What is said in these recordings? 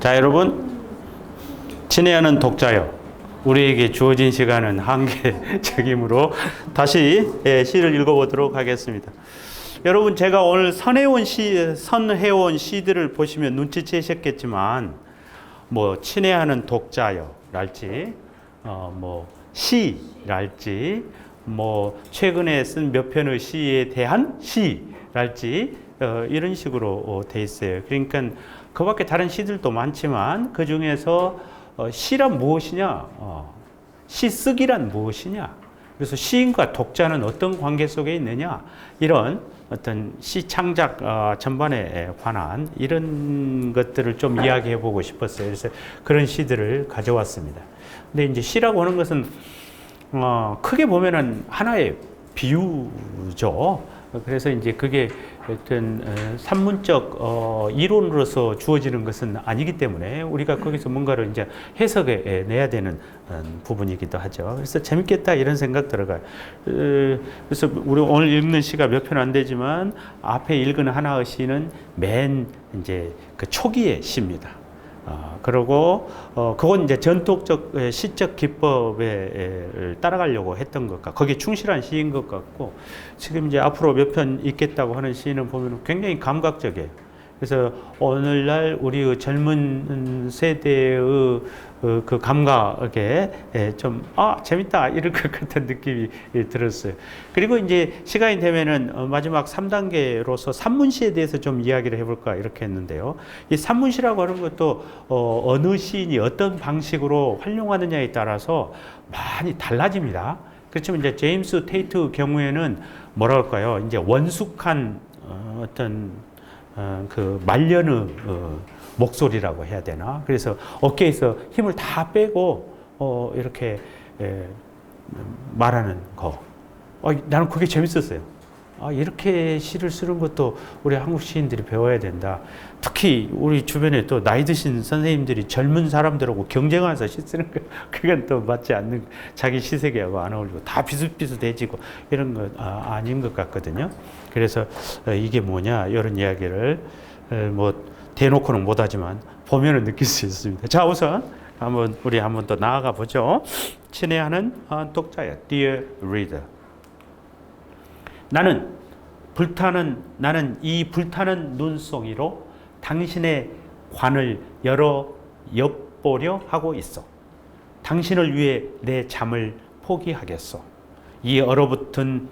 자, 여러분, 친애하는 독자여, 우리에게 주어진 시간은 한계적이므로 다시 시를 읽어보도록 하겠습니다. 여러분, 제가 오늘 선해온 시들을 보시면 눈치채셨겠지만, 뭐 친애하는 독자여랄지, 시랄지, 최근에 쓴 몇 편의 시에 대한 시랄지, 이런 식으로 돼 있어요. 그러니까 그 밖에 다른 시들도 많지만 그 중에서 시란 무엇이냐, 시 쓰기란 무엇이냐, 그래서 시인과 독자는 어떤 관계 속에 있느냐, 이런 어떤 시 창작 전반에 관한 이런 것들을 좀 이야기해 보고 싶었어요. 그래서 그런 시들을 가져왔습니다. 근데 이제 시라고 하는 것은 크게 보면은 하나의 비유죠. 그래서 이제 그게 어떤 산문적 이론으로서 주어지는 것은 아니기 때문에 우리가 거기서 뭔가를 이제 해석해 내야 되는 부분이기도 하죠. 그래서 재밌겠다 이런 생각 들어가요. 그래서 우리 오늘 읽는 시가 몇 편 안 되지만 앞에 읽은 하나의 시는 맨 이제 그 초기의 시입니다. 그리고 그건 이제 전통적 시적 기법에 따라가려고 했던 것 같고 거기에 충실한 시인 것 같고, 지금 이제 앞으로 몇 편 있겠다고 하는 시는 보면 굉장히 감각적이에요. 그래서 오늘날 우리 젊은 세대의 그 감각에 좀 재밌다 이럴 것 같은 느낌이 들었어요. 그리고 이제 시간이 되면은 마지막 3단계로서 산문시에 대해서 좀 이야기를 해볼까 이렇게 했는데요. 이 산문시라고 하는 것도 어느 시인이 어떤 방식으로 활용하느냐에 따라서 많이 달라집니다. 그렇지만 이제 제임스 테이트 경우에는 뭐라 할까요? 이제 원숙한 어떤 그 말년의 목소리라고 해야 되나? 그래서 어깨에서 힘을 다 빼고 이렇게 말하는 거. 나는 그게 재밌었어요. 이렇게 시를 쓰는 것도 우리 한국 시인들이 배워야 된다. 특히 우리 주변에 또 나이 드신 선생님들이 젊은 사람들하고 경쟁하면서 시 쓰는 거, 그건 또 맞지 않는, 자기 시세계하고 안 어울리고 다 비슷비슷해지고 이런 거 아닌 것 같거든요. 그래서 이게 뭐냐 이런 이야기를 대놓고는 못하지만 보면은 느낄 수 있습니다. 자, 우선 우리 한번 더 나아가 보죠. 친애하는 독자야, Dear Reader. 나는 이 불타는 눈송이로 당신의 관을 열어 엿보려 하고 있어. 당신을 위해 내 잠을 포기하겠어. 이 얼어붙는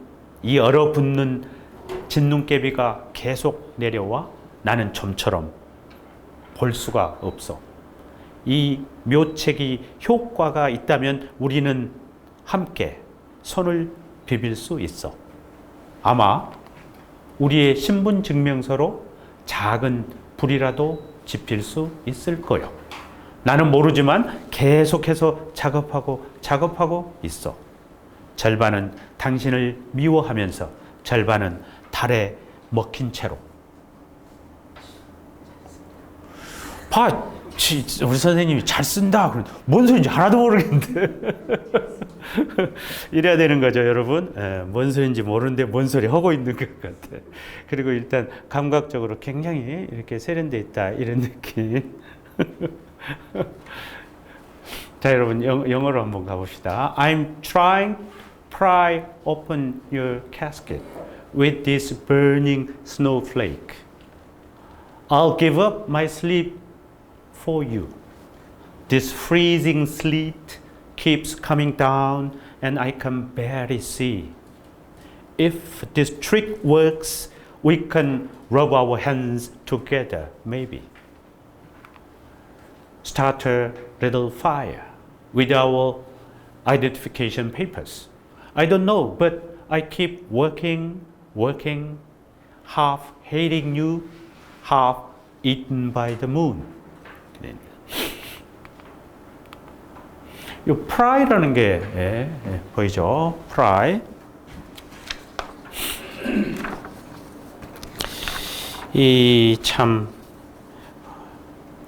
진눈깨비가 계속 내려와 나는 좀처럼 볼 수가 없어. 이 묘책이 효과가 있다면 우리는 함께 손을 비빌 수 있어. 아마 우리의 신분증명서로 작은 불이라도 지필 수 있을 거요. 나는 모르지만 계속해서 작업하고 있어. 절반은 당신을 미워하면서 절반은 달에 먹힌 채로. 우리 선생님이 잘 쓴다. 뭔 소리인지 하나도 모르겠는데. 이래야 되는 거죠, 여러분. 뭔 소리인지 모르는데 뭔 소리 하고 있는 것 같아. 그리고 일단 감각적으로 굉장히 이렇게 세련되어 있다, 이런 느낌. 자, 여러분, 영어로 한번 가봅시다. I'm trying to pry open your casket with this burning snowflake. I'll give up my sleep for you. This freezing sleet keeps coming down and I can barely see. If this trick works, we can rub our hands together, maybe. Start a little fire with our identification papers. I don't know, but I keep working, half hating you, half eaten by the moon. 이 pry라는 게 보이죠? pry.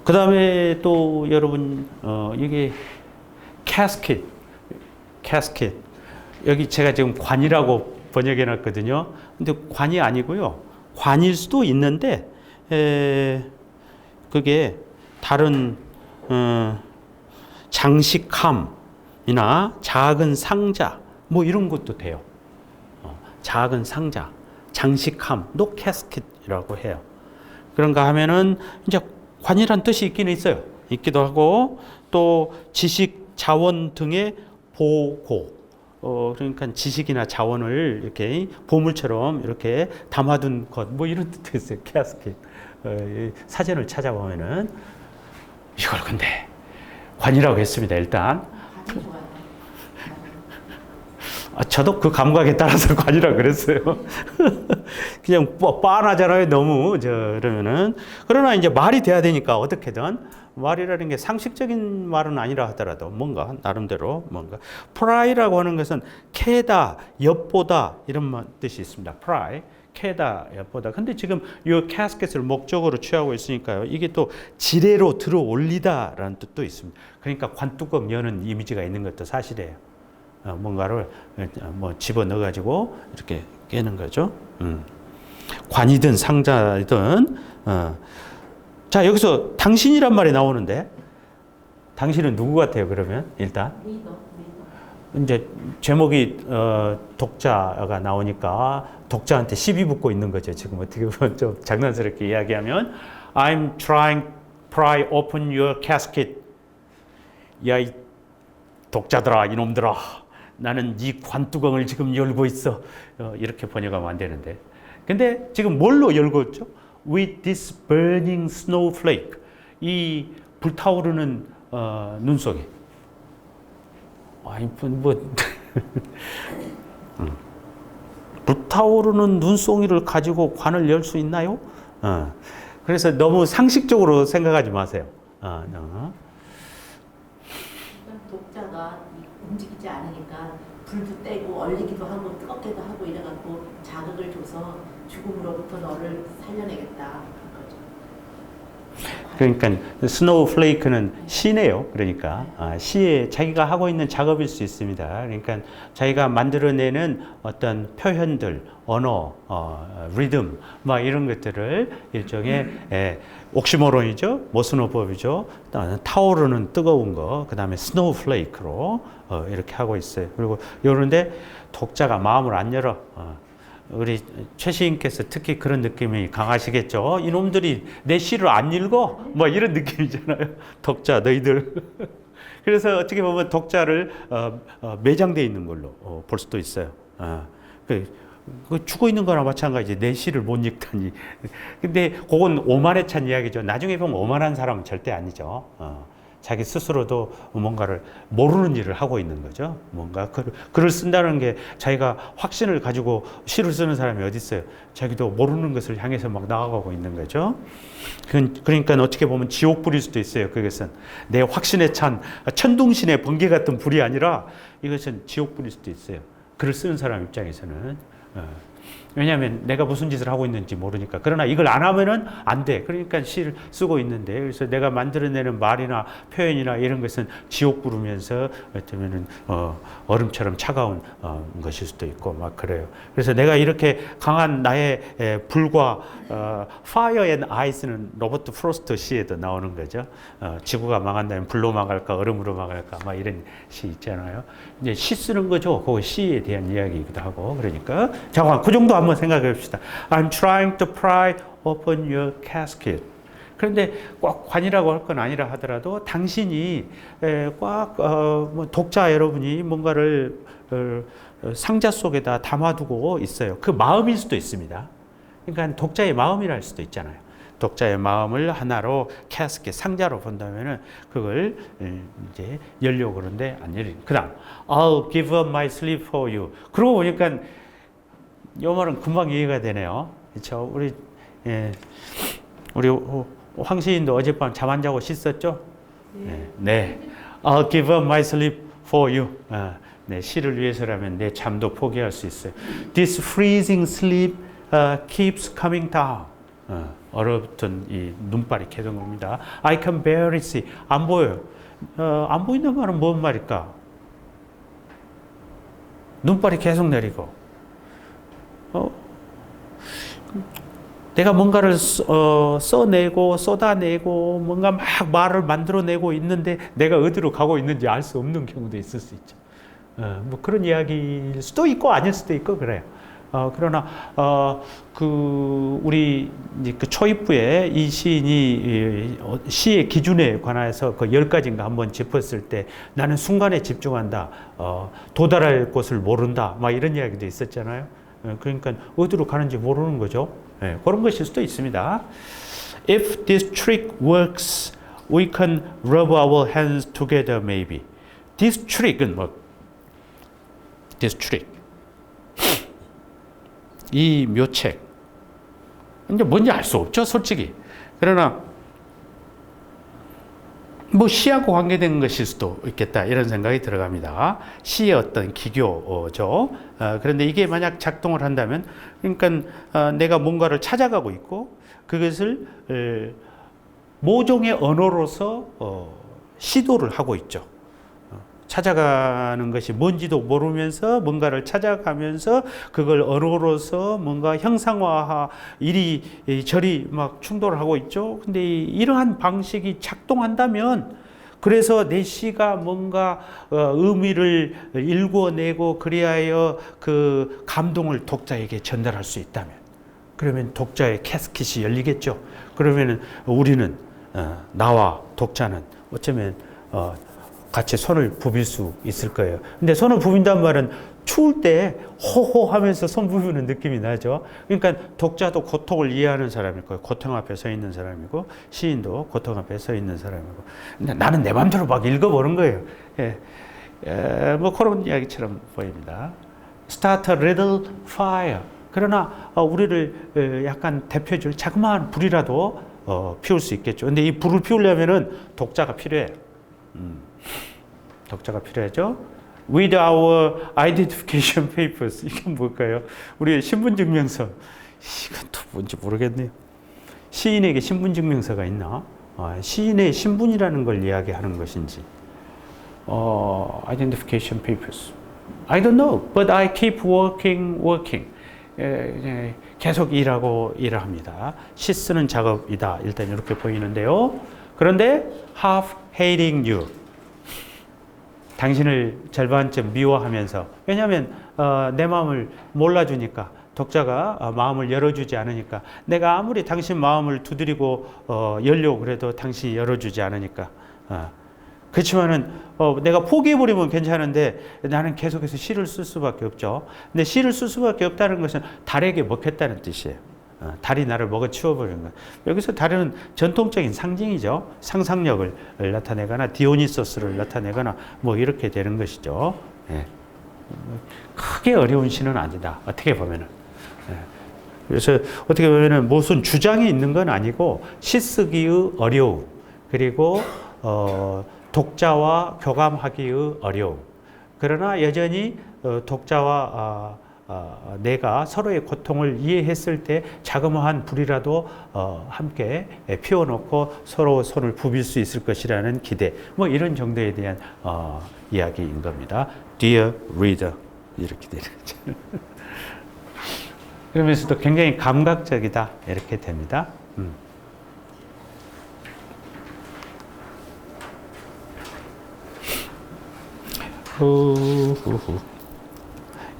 그 다음에 또 여러분 이게 casket. 여기 제가 지금 관이라고 번역해 놨거든요. 근데 관이 아니고요. 관일 수도 있는데 그게 다른 장식함이나 작은 상자 뭐 이런 것도 돼요. 작은 상자, 장식함, no casket이라고 해요. 그런가 하면은 이제 관이란 뜻이 있기는 있어요. 있기도 하고 또 지식, 자원 등의 보고, 그러니까 지식이나 자원을 이렇게 보물처럼 이렇게 담아둔 것, 뭐 이런 뜻도 있어요. 캐스켓. 사전을 찾아보면은 이걸 근데 관이라고 했습니다. 일단. 저도 그 감각에 따라서 관이라 그랬어요. 그냥 뻔하잖아요. 너무 그러면은. 그러나 이제 말이 돼야 되니까 어떻게든 말이라는 게 상식적인 말은 아니라 하더라도 뭔가 나름대로 뭔가 프라이라고 하는 것은 캐다, 엿보다 이런 뜻이 있습니다. 프라이. 캐다, 엿보다. 근데 지금 이 캐스켓을 목적으로 취하고 있으니까요. 이게 또 지뢰로 들어 올리다라는 뜻도 있습니다. 그러니까 관뚜껑 여는 이미지가 있는 것도 사실이에요. 뭔가를 뭐 집어 넣어 가지고 이렇게 깨는 거죠. 관이든 상자이든. 자, 여기서 당신이란 말이 나오는데 당신은 누구 같아요? 그러면 일단 이제 제목이 독자가 나오니까 독자한테 시비 붙고 있는 거죠. 지금 어떻게 보면 좀 장난스럽게 이야기하면 I'm trying to pry open your casket. 야, 이 독자들아, 이놈들아. 나는 네 관뚜껑을 지금 열고 있어. 이렇게 번역하면 안 되는데. 근데 지금 뭘로 열고 있죠? With this burning snowflake. 이 불타오르는 눈속에. 아니, 뭐. 불타오르는 눈송이를 가지고 관을 열 수 있나요? 그래서 너무 상식적으로 생각하지 마세요. 독자가 움직이지 않으니까 불도 떼고 얼리기도 하고 뜨겁게도 하고 이래갖고 자극을 줘서 죽음으로부터 너를 살려내겠다. 그러니까 스노우플레이크는 시네요. 그러니까 시에 자기가 하고 있는 작업일 수 있습니다. 그러니까 자기가 만들어내는 어떤 표현들, 언어, 리듬, 막 이런 것들을 일종의 옥시모론이죠, 모순어법이죠. 타오르는 뜨거운 거, 그 다음에 스노우플레이크로 이렇게 하고 있어요. 그리고 이런데 독자가 마음을 안 열어. 우리 최 시인께서 특히 그런 느낌이 강하시겠죠. 이놈들이 내 시를 안 읽어? 뭐 이런 느낌이잖아요. 독자 너희들. 그래서 어떻게 보면 독자를 매장되어 있는 걸로 볼 수도 있어요. 그 죽어 있는 거나 마찬가지. 내 시를 못 읽다니. 근데 그건 오만에 찬 이야기죠. 나중에 보면 오만한 사람은 절대 아니죠. 자기 스스로도 뭔가를 모르는 일을 하고 있는 거죠. 뭔가 글을 쓴다는 게 자기가 확신을 가지고 시를 쓰는 사람이 어디 있어요. 자기도 모르는 것을 향해서 막 나아가고 있는 거죠. 그러니까 어떻게 보면 지옥불일 수도 있어요. 그것은 내 확신에 찬 천둥신의 번개 같은 불이 아니라 이것은 지옥불일 수도 있어요. 글을 쓰는 사람 입장에서는. 왜냐하면 내가 무슨 짓을 하고 있는지 모르니까. 그러나 이걸 안 하면은 안 돼. 그러니까 시를 쓰고 있는데, 그래서 내가 만들어내는 말이나 표현이나 이런 것은 지옥 부르면서 어쩌면은 얼음처럼 차가운 것일 수도 있고 막 그래요. 그래서 내가 이렇게 강한 나의 불과 Fire and Ice는 로버트 프로스트 시에도 나오는 거죠. 지구가 망한다면 불로 망할까 얼음으로 망할까 막 이런 시 있잖아요. 이제 시 쓰는 거죠. 그 시에 대한 이야기이기도 하고. 그러니까 잠깐 그 정도 한번 생각해 봅시다. I'm trying to pry open your casket. 그런데 꼭 관이라고 할 건 아니라 하더라도 당신이 꽉 뭐 독자 여러분이 뭔가를 상자 속에다 담아두고 있어요. 그 마음일 수도 있습니다. 그러니까 독자의 마음이랄 수도 있잖아요. 독자의 마음을 하나로 캐스켓 상자로 본다면은 그걸 이제 열려고 그러는데 안 열리. 그다음 I'll give up my sleep for you. 그러고 보니까 이 말은 금방 이해가 되네요. 그렇죠? 우리 황 시인도 어젯밤 잠 안 자고 씻었죠? 네. I'll give up my sleep for you. 네, 시를 위해서라면 내 잠도 포기할 수 있어요. This freezing sleep keeps coming down. 얼어붙은 이 눈발이 계속 옵니다. I can barely see. 안 보여요. 안 보인다는 말은 뭔 말일까? 눈발이 계속 내리고. 내가 뭔가를 써내고 쏟아내고 뭔가 막 말을 만들어내고 있는데 내가 어디로 가고 있는지 알 수 없는 경우도 있을 수 있죠. 뭐 그런 이야기일 수도 있고 아닐 수도 있고 그래요. 그러나 우리 이제 그 초입부에 이 시인이 시의 기준에 관해서 그 10가지인가 한번 짚었을 때 나는 순간에 집중한다. 도달할 곳을 모른다. 막 이런 이야기도 있었잖아요. 그러니까 어디로 가는지 모르는 거죠. 그런 것일 수도 있습니다. If this trick works, we can rub our hands together maybe. This trick은 뭐 this trick. 이 묘책. 이제 뭔지 알 수 없죠, 솔직히. 그러나 뭐 시하고 관계된 것일 수도 있겠다 이런 생각이 들어갑니다. 시의 어떤 기교죠. 그런데 이게 만약 작동을 한다면, 그러니까 내가 뭔가를 찾아가고 있고 그것을 모종의 언어로서 시도를 하고 있죠. 찾아가는 것이 뭔지도 모르면서 뭔가를 찾아가면서 그걸 언어로서 뭔가 형상화 이리저리 막 충돌을 하고 있죠. 근데 이러한 방식이 작동한다면, 그래서 내 시가 뭔가 의미를 일궈내고 그리하여 그 감동을 독자에게 전달할 수 있다면, 그러면 독자의 캐스킷이 열리겠죠. 그러면 우리는 나와 독자는 어쩌면 같이 손을 부빌 수 있을 거예요. 근데 손을 부빈다는 말은 추울 때 호호 하면서 손 부비는 느낌이 나죠. 그러니까 독자도 고통을 이해하는 사람일 거예요. 고통 앞에 서 있는 사람이고, 시인도 고통 앞에 서 있는 사람이고. 근데 나는 내 마음대로 막 읽어보는 거예요. 뭐 그런 이야기처럼 보입니다. Start a little fire. 그러나 우리를 약간 대표줄 자그마한 불이라도 피울 수 있겠죠. 근데 이 불을 피우려면은 독자가 필요해요. 독자가 필요하죠. With our identification papers. 이건 뭘까요? 우리의 신분증명서. 이건 또 뭔지 모르겠네요. 시인에게 신분증명서가 있나? 시인의 신분이라는 걸 이야기하는 것인지. Identification papers. I don't know, but I keep working. 계속 일하고 일합니다. 시 쓰는 작업이다. 일단 이렇게 보이는데요. 그런데 half hating you. 당신을 절반쯤 미워하면서. 왜냐하면 내 마음을 몰라주니까, 독자가 마음을 열어주지 않으니까, 내가 아무리 당신 마음을 두드리고 열려고 그래도 당신이 열어주지 않으니까. 그렇지만은 내가 포기해버리면 괜찮은데 나는 계속해서 시를 쓸 수밖에 없죠. 근데 시를 쓸 수밖에 없다는 것은 달에게 먹혔다는 뜻이에요. 달이 나를 먹어 치워버리는 거예요. 여기서 달은 전통적인 상징이죠. 상상력을 나타내거나 디오니소스를 나타내거나 뭐 이렇게 되는 것이죠. 크게 어려운 시는 아니다. 어떻게 보면은. 그래서 어떻게 보면은 무슨 주장이 있는 건 아니고 시 쓰기의 어려움, 그리고 독자와 교감하기의 어려움. 그러나 여전히 독자와 내가 서로의 고통을 이해했을 때 자그마한 불이라도 함께 피워놓고 서로 손을 부빌 수 있을 것이라는 기대, 뭐 이런 정도에 대한 이야기인 겁니다. Dear reader, 이렇게 되는 거죠. 그러면서도 굉장히 감각적이다, 이렇게 됩니다.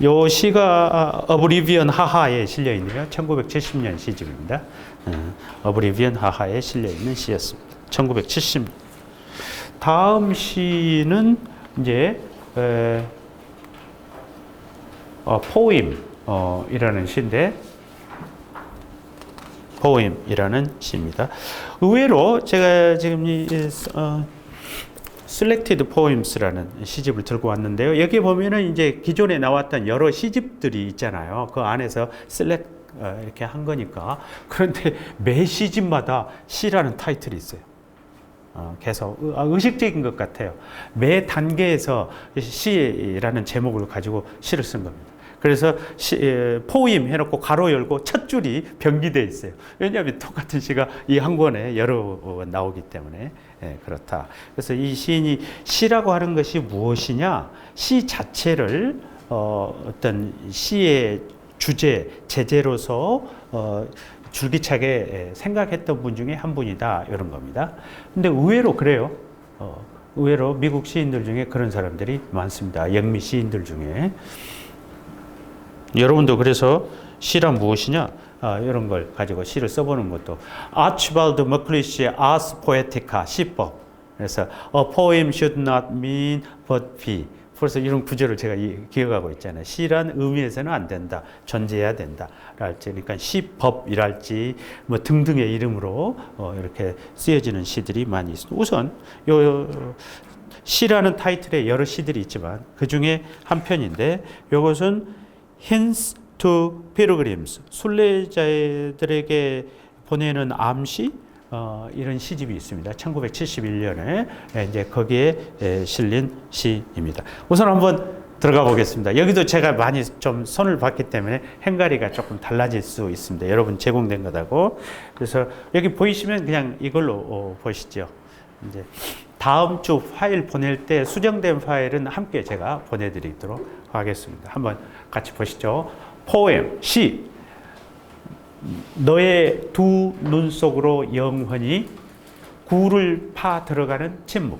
요 시가 어브리비언 하하에 실려 있네요. 1970년 시집입니다. 어브리비언 하하에 실려 있는 시였습니다. 1970년. 다음 시는 이제 포임이라는 시인데, 포임이라는 시입니다. 의외로 제가 지금 이 Selected Poems라는 시집을 들고 왔는데요. 여기 보면은 이제 기존에 나왔던 여러 시집들이 있잖아요. 그 안에서 select 이렇게 한 거니까. 그런데 매 시집마다 시라는 타이틀이 있어요. 계속 의식적인 것 같아요. 매 단계에서 시라는 제목을 가지고 시를 쓴 겁니다. 그래서 포임 해놓고 가로 열고 첫 줄이 병기되어 있어요. 왜냐하면 똑같은 시가 이 한 권에 여러 나오기 때문에 그렇다. 그래서 이 시인이 시라고 하는 것이 무엇이냐? 시 자체를 어떤 시의 주제, 제재로서 줄기차게 생각했던 분 중에 한 분이다 이런 겁니다. 근데 의외로 그래요. 의외로 미국 시인들 중에 그런 사람들이 많습니다. 영미 시인들 중에. 여러분도 그래서 시란 무엇이냐? 이런 걸 가지고 시를 써보는 것도 아치발드 머클리시의 아스 포에티카 시법. 그래서 a poem should not mean but be. 그래서 이런 구절을 제가 기억하고 있잖아요. 시란 의미에서는 안 된다. 존재해야 된다. 랄지. 그러니까 시법이랄지 뭐 등등의 이름으로 이렇게 쓰여지는 시들이 많이 있습니다. 우선 시라는 타이틀에 여러 시들이 있지만 그 중에 한 편인데 이것은 Hints to Pilgrims, 순례자들에게 보내는 암시 이런 시집이 있습니다. 1971년에 이제 거기에 실린 시입니다. 우선 한번 들어가 보겠습니다. 여기도 제가 많이 좀 손을 봤기 때문에 행가리가 조금 달라질 수 있습니다. 여러분 제공된 거다고. 그래서 여기 보이시면 그냥 이걸로 보시죠. 이제 다음 주 파일 보낼 때 수정된 파일은 함께 제가 보내드리도록 하겠습니다. 한번 같이 보시죠. 포엠, 시. 너의 두 눈 속으로 영원히 굴을 파 들어가는 침묵.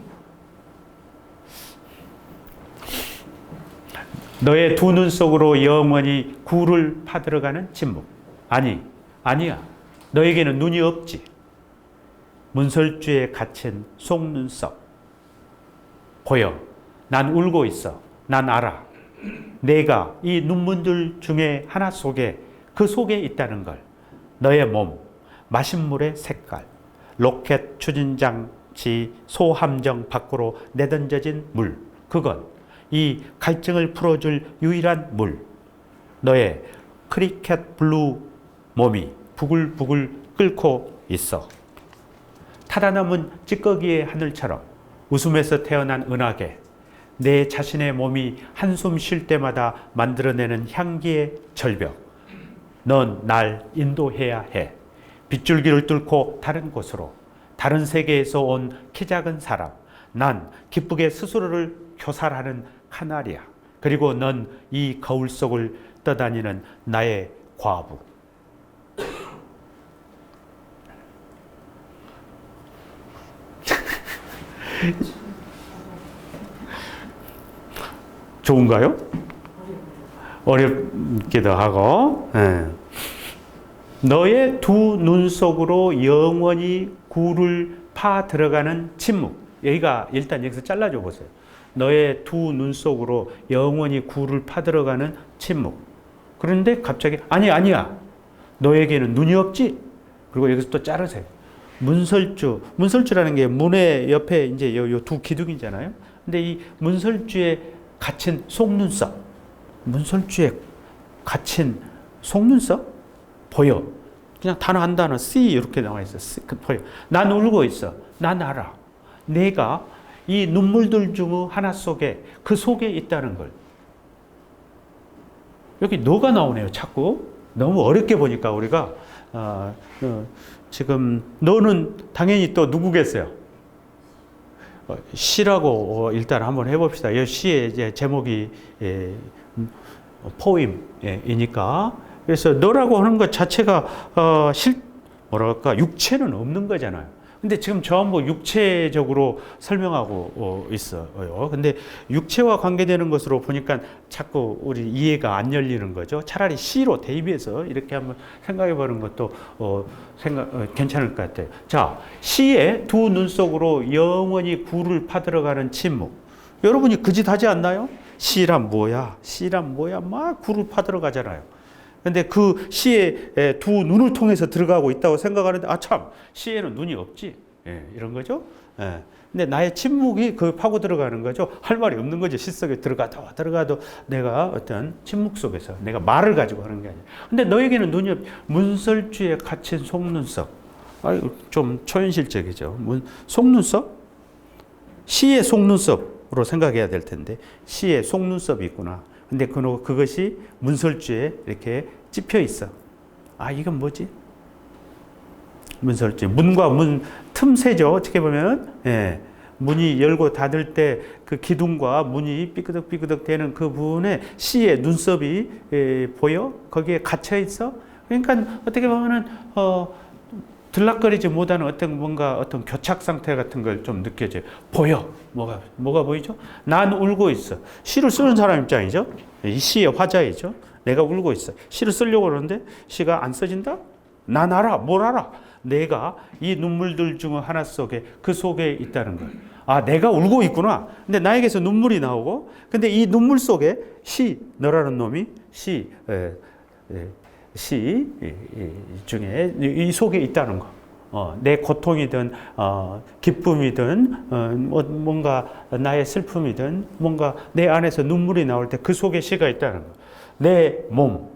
너의 두 눈 속으로 영원히 굴을 파 들어가는 침묵. 아니야. 너에게는 눈이 없지. 문설주에 갇힌 속눈썹. 보여. 난 울고 있어. 난 알아. 내가 이 눈문들 중에 하나 속에 그 속에 있다는 걸. 너의 몸, 마신물의 색깔, 로켓 추진장치 소함정 밖으로 내던져진 물. 그건 이 갈증을 풀어줄 유일한 물. 너의 크리켓 블루 몸이 부글부글 끓고 있어. 타다 남은 찌꺼기의 하늘처럼 웃음에서 태어난 은하계. 내 자신의 몸이 한숨 쉴 때마다 만들어내는 향기의 절벽. 넌 날 인도해야 해. 빗줄기를 뚫고 다른 곳으로. 다른 세계에서 온 키 작은 사람. 난 기쁘게 스스로를 교살하는 카나리아. 그리고 넌 이 거울 속을 떠다니는 나의 과부. 좋은가요? 어렵기도 하고. 너의 두 눈 속으로 영원히 굴을 파 들어가는 침묵. 여기가 일단 여기서 잘라줘 보세요. 너의 두 눈 속으로 영원히 굴을 파 들어가는 침묵. 그런데 갑자기 아니야. 너에게는 눈이 없지. 그리고 여기서 또 자르세요. 문설주라는 게 문의 옆에 이제 요 두 기둥이잖아요. 근데 이 문설주에 갇힌 속눈썹. 문설주에 갇힌 속눈썹? 보여. 그냥 단어 한 단어 see 이렇게 나와 있어. 보여. 난 울고 있어. 난 알아. 내가 이 눈물들 중 하나 속에 그 속에 있다는 걸. 여기 너가 나오네요. 자꾸. 너무 어렵게 보니까 우리가 지금 너는 당연히 또 누구겠어요? 시라고 일단 한번 해봅시다. 이 시의 이제 제목이 포임이니까. 그래서 너라고 하는 것 자체가 뭐랄까 육체는 없는 거잖아요. 근데 지금 전부 육체적으로 설명하고 있어요. 근데 육체와 관계되는 것으로 보니까 자꾸 우리 이해가 안 열리는 거죠. 차라리 시로 대입해서 이렇게 한번 생각해 보는 것도 괜찮을 것 같아요. 자, 시의 두 눈 속으로 영원히 굴을 파들어가는 침묵. 여러분이 그 짓 하지 않나요? 시란 뭐야? 막 굴을 파들어가잖아요. 근데 그 시의 두 눈을 통해서 들어가고 있다고 생각하는데 참 시에는 눈이 없지. 이런 거죠. 근데 나의 침묵이 그 파고 들어가는 거죠. 할 말이 없는 거죠. 시 속에 들어가도 내가 어떤 침묵 속에서 내가 말을 가지고 하는 게 아니야. 근데 너에게는 눈이 없지. 문설주에 갇힌 속눈썹. 좀 초현실적이죠. 속눈썹? 시의 속눈썹으로 생각해야 될 텐데 시의 속눈썹이 있구나. 근데 그것이 문설주에 이렇게 찝혀 있어. 이건 뭐지? 문설주. 문과 문 틈새죠. 어떻게 보면. 문이 열고 닫을 때 그 기둥과 문이 삐그덕삐그덕 되는 그 부분에 시의 눈썹이 보여? 거기에 갇혀 있어? 그러니까 어떻게 보면은 들락거리지 못하는 어떤 교착 상태 같은 걸 좀 느껴져요. 보여. 뭐가 보이죠? 난 울고 있어. 시를 쓰는 사람 입장이죠. 이 시의 화자이죠. 내가 울고 있어. 시를 쓰려고 그러는데 시가 안 써진다? 난 알아. 뭘 알아? 내가 이 눈물들 중 하나 속에 그 속에 있다는 걸. 아, 내가 울고 있구나. 근데 나에게서 눈물이 나오고, 근데 이 눈물 속에 너라는 놈이 시 중에 이 속에 있다는 거. 내 고통이든 기쁨이든 뭔가 나의 슬픔이든 뭔가 내 안에서 눈물이 나올 때 그 속에 시가 있다는 거. 내 몸.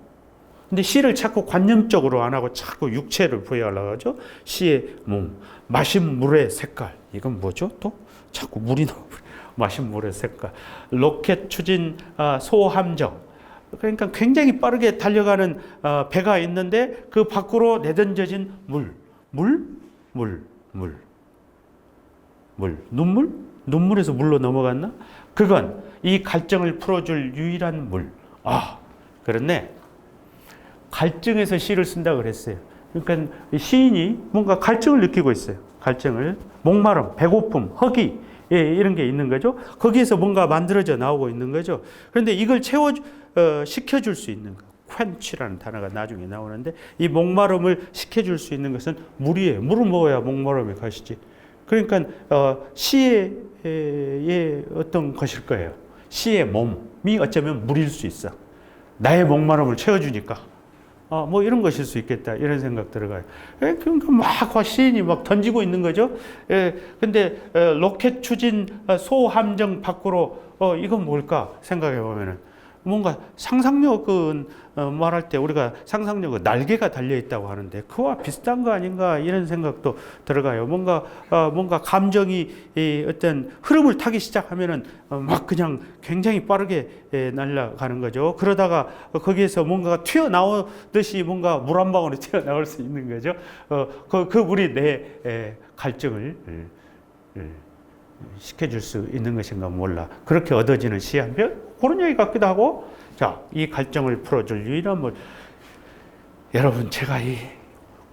근데 시를 자꾸 관념적으로 안 하고 자꾸 육체를 부여하려고 하죠. 시의 몸. 마신 물의 색깔. 이건 뭐죠? 또 자꾸 물이 나오고 마신 물의 색깔. 로켓 추진 소함정. 그러니까 굉장히 빠르게 달려가는 배가 있는데 그 밖으로 내던져진 눈물? 눈물에서 물로 넘어갔나? 그건 이 갈증을 풀어줄 유일한 물. 아, 그렇네. 갈증에서 시를 쓴다 그랬어요. 그러니까 시인이 뭔가 갈증을 느끼고 있어요. 갈증을. 목마름, 배고픔, 허기, 이런 게 있는 거죠. 거기에서 뭔가 만들어져 나오고 있는 거죠. 그런데 이걸 식혀줄 수 있는 거. quench라는 단어가 나중에 나오는데 이 목마름을 식혀줄 수 있는 것은 물이에요. 물을 먹어야 목마름이 가시지. 그러니까 시의 어떤 것일 거예요. 시의 몸이 어쩌면 물일 수 있어. 나의 목마름을 채워주니까. 뭐 이런 것일 수 있겠다. 이런 생각 들어가요. 그러니까 막 시인이 막 던지고 있는 거죠. 근데 로켓 추진 소함정 밖으로 이건 뭘까 생각해 보면은 뭔가 상상력은 말할 때 우리가 상상력은 날개가 달려 있다고 하는데 그와 비슷한 거 아닌가 이런 생각도 들어가요. 뭔가 감정이 어떤 흐름을 타기 시작하면은 막 그냥 굉장히 빠르게 날아가는 거죠. 그러다가 거기에서 뭔가가 튀어나오듯이 뭔가 물 한 방울이 튀어나올 수 있는 거죠. 그 물이 내 갈증을 시켜줄 수 있는 것인가 몰라. 그렇게 얻어지는 시 한 편? 그런 얘기 같기도 하고. 자, 이 갈증을 풀어줄 유일한 물. 여러분, 제가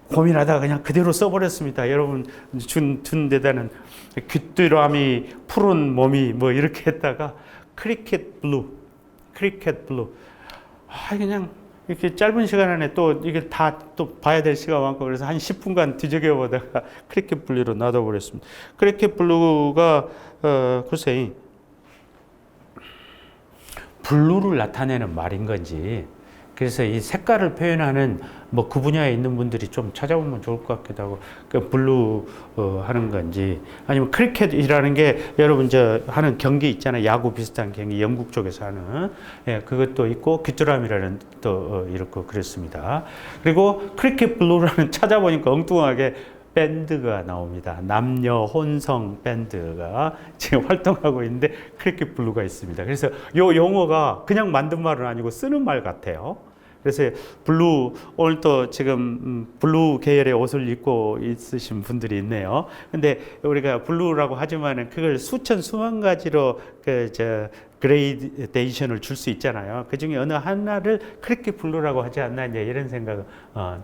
고민하다가 그냥 그대로 써버렸습니다. 여러분 준 데다는 귀뚜라미 푸른 몸이 뭐 이렇게 했다가 크리켓 블루. 그냥 이렇게 짧은 시간 안에 또 이게 다 또 봐야 될 시간 많고 그래서 한 10분간 뒤적여 보다가 크리켓 블루로 놔둬버렸습니다. 크리켓 블루가 글쎄 블루를 나타내는 말인 건지 그래서 이 색깔을 표현하는 뭐 그 분야에 있는 분들이 좀 찾아보면 좋을 것 같기도 하고 그 블루 하는 건지 아니면 크리켓이라는 게 여러분 저 하는 경기 있잖아요. 야구 비슷한 경기 영국 쪽에서 하는 그것도 있고 귀뚜라미라는 또 이렇고 그랬습니다. 그리고 크리켓 블루라는 찾아보니까 엉뚱하게 밴드가 나옵니다. 남녀 혼성 밴드가 지금 활동하고 있는데 크리켓 블루가 있습니다. 그래서 요 용어가 그냥 만든 말은 아니고 쓰는 말 같아요. 그래서 블루 오늘 또 지금 블루 계열의 옷을 입고 있으신 분들이 있네요. 근데 우리가 블루라고 하지만은 그걸 수만 가지로 그레이데이션을 줄 수 있잖아요. 그 중에 어느 하나를 크리켓 블루라고 하지 않나 이제 이런 생각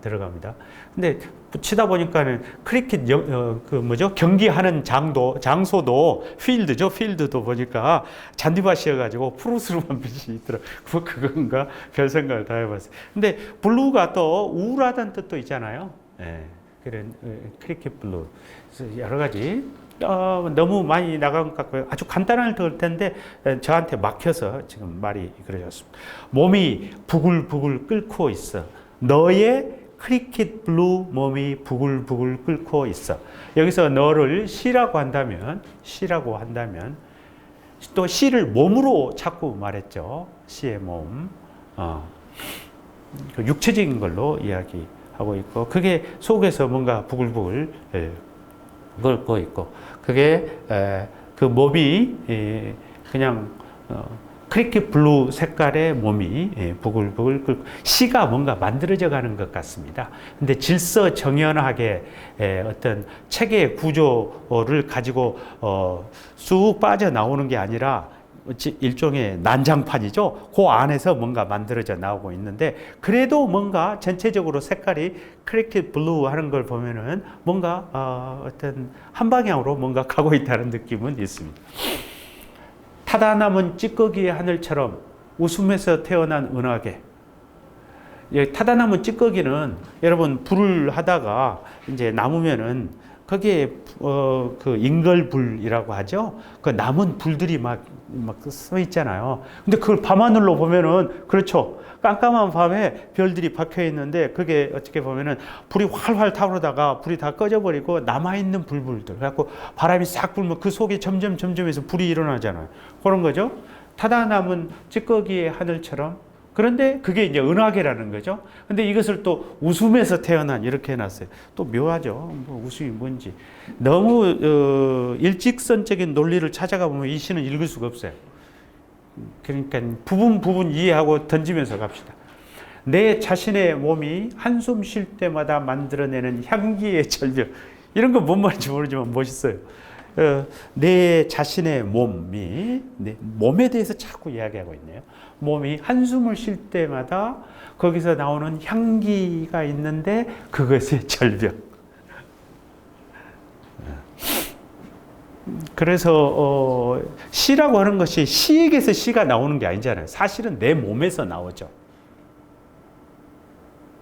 들어갑니다. 근데 치다 보니까는 크리켓 경기하는 장소도 필드도 보니까 잔디밭이어가지고 푸르스름한 빛이 있더라고. 그건가 별 생각을 다 해봤어요. 근데 블루가 또 우울하다는 뜻도 있잖아요. 그런 크리켓 블루. 그래서 여러 가지. 너무 많이 나간 것 같고요. 아주 간단할 텐데 저한테 막혀서 지금 말이 그러셨습니다. 몸이 부글부글 끓고 있어. 너의 크리켓 블루 몸이 부글부글 끓고 있어. 여기서 너를 시라고 한다면 또 시를 몸으로 자꾸 말했죠. 시의 몸. 육체적인 걸로 이야기하고 있고 그게 속에서 뭔가 부글부글 끓고 있고 그게 그 몸이 그냥 크리켓 블루 색깔의 몸이 부글부글 끓고 시가 뭔가 만들어져 가는 것 같습니다. 근데 질서정연하게 어떤 체계의 구조를 가지고 쑥 빠져나오는 게 아니라 일종의 난장판이죠. 그 안에서 뭔가 만들어져 나오고 있는데 그래도 뭔가 전체적으로 색깔이 크리켓 블루 하는 걸 보면은 뭔가 어떤 한 방향으로 뭔가 가고 있다는 느낌은 있습니다. 타다 남은 찌꺼기의 하늘처럼 웃음에서 태어난 은하계. 타다 남은 찌꺼기는 여러분 불을 하다가 이제 남으면은 거기에 그 인걸불이라고 하죠. 그 남은 불들이 막 써 있잖아요. 근데 그걸 밤하늘로 보면은 그렇죠. 깜깜한 밤에 별들이 박혀 있는데 그게 어떻게 보면은 불이 활활 타오르다가 불이 다 꺼져버리고 남아 있는 불들들. 그래갖고 바람이 싹 불면 그 속에 점점해서 불이 일어나잖아요. 그런 거죠. 타다 남은 찌꺼기의 하늘처럼. 그런데 그게 이제 은하계라는 거죠. 근데 이것을 또 웃음에서 태어난 이렇게 해놨어요. 또 묘하죠. 뭐 웃음이 뭔지. 너무 일직선적인 논리를 찾아가 보면 이 시는 읽을 수가 없어요. 그러니까 부분 이해하고 던지면서 갑시다. 내 자신의 몸이 한숨 쉴 때마다 만들어내는 향기의 절벽. 이런 건 뭔 말인지 모르지만 멋있어요. 내 자신의 몸이 내 몸에 대해서 자꾸 이야기하고 있네요. 몸이 한숨을 쉴 때마다 거기서 나오는 향기가 있는데 그것의 절벽. 그래서 시라고 하는 것이 시에게서 시가 나오는 게 아니잖아요. 사실은 내 몸에서 나오죠.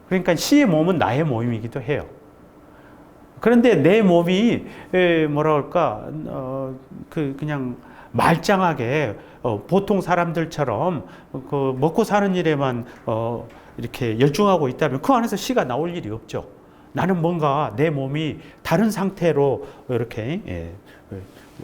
그러니까 시의 몸은 나의 몸이기도 해요. 그런데 내 몸이 뭐라 할까 그냥 말짱하게 보통 사람들처럼 그 먹고 사는 일에만 이렇게 열중하고 있다면 그 안에서 시가 나올 일이 없죠. 나는 뭔가 내 몸이 다른 상태로 이렇게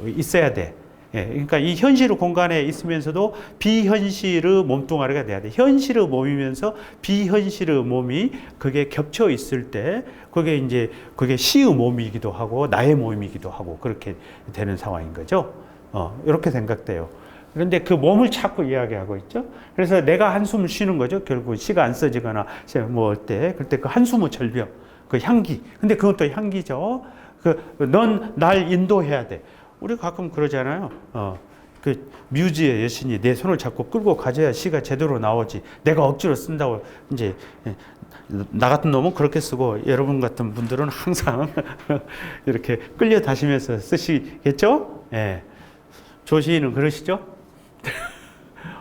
있어야 돼. 그러니까 이 현실의 공간에 있으면서도 비현실의 몸뚱아리가 돼야 돼. 현실의 몸이면서 비현실의 몸이 그게 겹쳐 있을 때 그게 시의 몸이기도 하고 나의 몸이기도 하고 그렇게 되는 상황인 거죠. 이렇게 생각돼요. 그런데 그 몸을 자꾸 이야기하고 있죠. 그래서 내가 한숨을 쉬는 거죠. 결국 시가 안 써지거나 그때 그 한숨의 절벽, 그 향기. 근데 그건 또 향기죠. 넌 날 인도해야 돼. 우리 가끔 그러잖아요. 그 뮤즈의 여신이 내 손을 잡고 끌고 가져야 시가 제대로 나오지. 내가 억지로 쓴다고 이제 나 같은 놈은 그렇게 쓰고 여러분 같은 분들은 항상 이렇게 끌려 다시면서 쓰시겠죠? 예. 조시인은 그러시죠?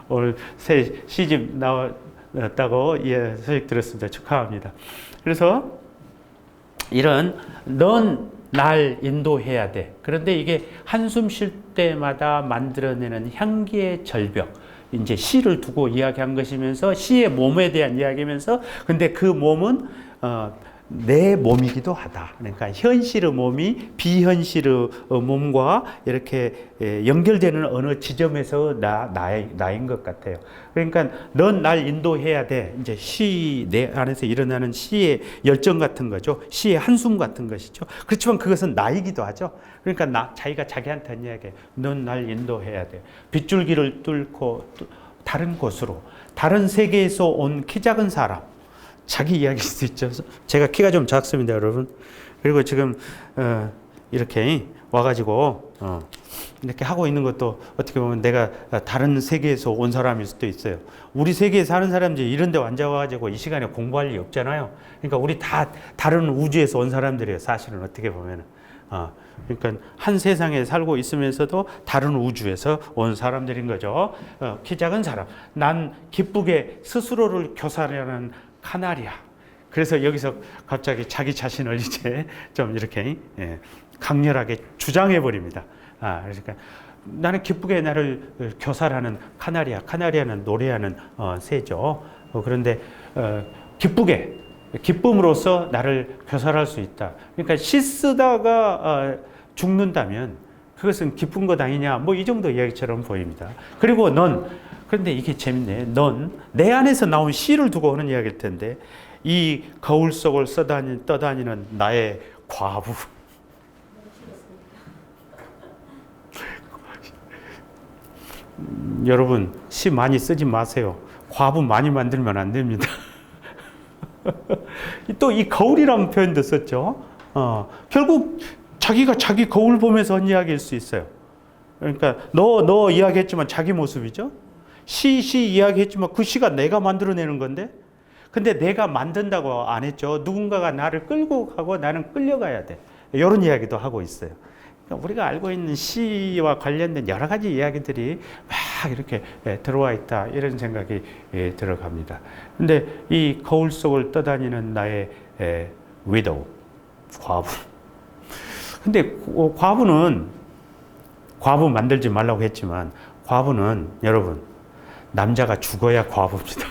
오늘 새 시집 나왔다고 소식 들었습니다. 축하합니다. 그래서 이런 넌 날 인도해야 돼. 그런데 이게 한숨 쉴 때마다 만들어내는 향기의 절벽. 이제 시를 두고 이야기한 것이면서 시의 몸에 대한 이야기면서 근데 그 몸은 내 몸이기도 하다. 그러니까 현실의 몸이 비현실의 몸과 이렇게 연결되는 어느 지점에서 나인 것 같아요. 그러니까 넌 날 인도해야 돼. 이제 시 내 안에서 일어나는 시의 열정 같은 거죠. 시의 한숨 같은 것이죠. 그렇지만 그것은 나이기도 하죠. 그러니까 자기가 자기한테 이야기해요. 넌 날 인도해야 돼. 빗줄기를 뚫고 다른 곳으로, 다른 세계에서 온 키 작은 사람. 자기 이야기일 수 있죠. 제가 키가 좀 작습니다, 여러분. 그리고 지금 이렇게 와가지고 이렇게 하고 있는 것도 어떻게 보면 내가 다른 세계에서 온 사람일 수도 있어요. 우리 세계에 사는 사람들이 이런 데 앉아가지고 이 시간에 공부할 일 없잖아요. 그러니까 우리 다 다른 우주에서 온 사람들이에요. 사실은 어떻게 보면. 그러니까 한 세상에 살고 있으면서도 다른 우주에서 온 사람들인 거죠. 키 작은 사람. 난 기쁘게 스스로를 교사하는 카나리아. 그래서 여기서 갑자기 자기 자신을 이제 좀 이렇게 강렬하게 주장해 버립니다. 그러니까 나는 기쁘게 나를 교살하는 카나리아. 카나리아는 노래하는 새죠. 그런데 기쁘게 기쁨으로써 나를 교살할 수 있다. 그러니까 시 쓰다가 죽는다면 그것은 기쁜 것 아니냐. 뭐 이 정도 이야기처럼 보입니다. 그리고 그런데 이게 재밌네. 넌 내 안에서 나온 시를 두고 하는 이야기일 텐데 이 거울 속을 떠다니는 나의 과부. 여러분 시 많이 쓰지 마세요. 과부 많이 만들면 안 됩니다. 또 이 거울이라는 표현도 썼죠. 결국 자기가 자기 거울 보면서 한 이야기일 수 있어요. 그러니까 너 이야기했지만 자기 모습이죠. 시 이야기했지만 그 시가 내가 만들어내는 건데, 근데 내가 만든다고 안 했죠. 누군가가 나를 끌고 가고 나는 끌려가야 돼. 이런 이야기도 하고 있어요. 그러니까 우리가 알고 있는 시와 관련된 여러 가지 이야기들이 막 이렇게 들어와 있다, 이런 생각이 들어갑니다. 근데 이 거울 속을 떠다니는 나의 widow, 과부. 근데 과부 만들지 말라고 했지만, 과부는 여러분, 남자가 죽어야 과부입니다.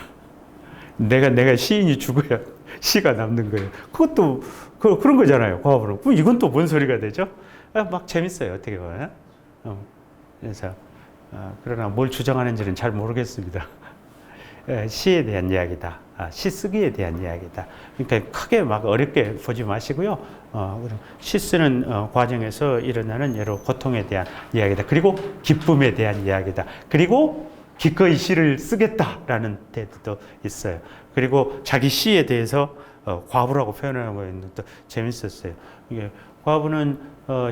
내가 시인이 죽어야 시가 남는 거예요. 그것도 그런 거잖아요, 과부는. 그럼 이건 또 뭔 소리가 되죠? 막 재밌어요, 어떻게 보면. 그래서 그러나 뭘 주장하는지는 잘 모르겠습니다. 시에 대한 이야기다. 시 쓰기에 대한 이야기다. 그러니까 크게 막 어렵게 보지 마시고요. 시 쓰는 과정에서 일어나는 여러 고통에 대한 이야기다. 그리고 기쁨에 대한 이야기다. 그리고 기꺼이 시를 쓰겠다라는 태도도 있어요. 그리고 자기 시에 대해서 과부라고 표현하고 있는 것도 재밌었어요. 이게 과부는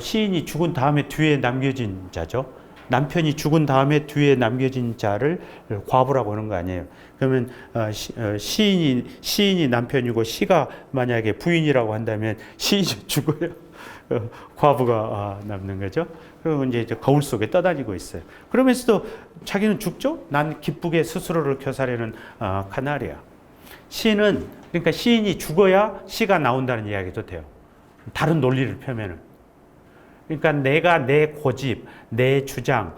시인이 죽은 다음에 뒤에 남겨진 자죠. 남편이 죽은 다음에 뒤에 남겨진 자를 과부라고 하는 거 아니에요. 그러면 시인이 남편이고 시가 만약에 부인이라고 한다면 시인이 죽어요. 과부가 남는 거죠. 그리고 이제 거울 속에 떠다니고 있어요. 그러면서도 자기는 죽죠. 난 기쁘게 스스로를 교사하려는 카나리아. 시는, 그러니까 시인이 죽어야 시가 나온다는 이야기도 돼요. 다른 논리를 펴면은. 그러니까 내가 내 고집, 내 주장,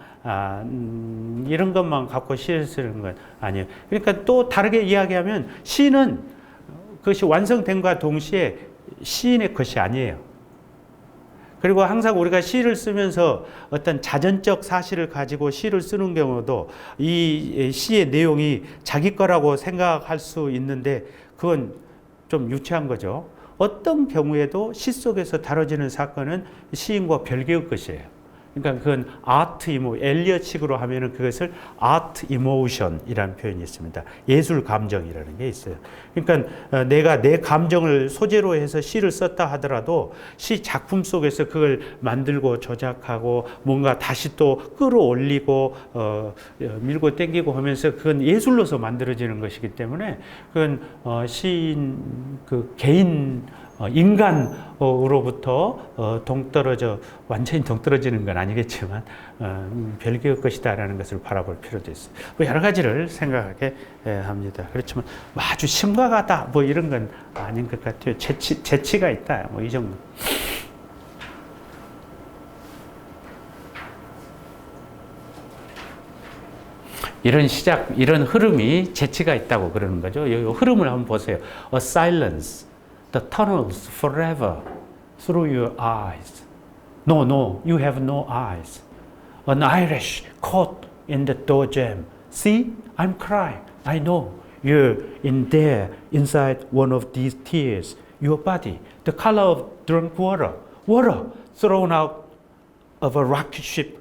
이런 것만 갖고 시를 쓰는 건 아니에요. 그러니까 또 다르게 이야기하면 시는 그것이 완성된과 동시에 시인의 것이 아니에요. 그리고 항상 우리가 시를 쓰면서 어떤 자전적 사실을 가지고 시를 쓰는 경우도 이 시의 내용이 자기 거라고 생각할 수 있는데, 그건 좀 유치한 거죠. 어떤 경우에도 시 속에서 다뤄지는 사건은 시인과 별개의 것이에요. 그러니까 그건 아트 이모, 엘리엇식으로 하면은 그것을 아트 이모션이라는 표현이 있습니다. 예술 감정이라는 게 있어요. 그러니까 내가 내 감정을 소재로 해서 시를 썼다 하더라도 시 작품 속에서 그걸 만들고 조작하고 뭔가 다시 또 끌어올리고 밀고 당기고 하면서 그건 예술로서 만들어지는 것이기 때문에 그건 시인 그 개인 인간으로부터 완전히 동떨어지는 건 아니겠지만 별개의 것이다라는 것을 바라볼 필요도 있어요. 뭐 여러 가지를 생각하게 합니다. 그렇지만 아주 심각하다 뭐 이런 건 아닌 것 같아요. 재치가 있다 뭐 이 정도. 이런 흐름이 재치가 있다고 그러는 거죠. 이 흐름을 한번 보세요. A silence. The tunnels forever through your eyes. No, you have no eyes. An Irish caught in the door jam. See, I'm crying. I know you're in there, inside one of these tears. Your body, the color of drunk water. Water thrown out of a rocket ship.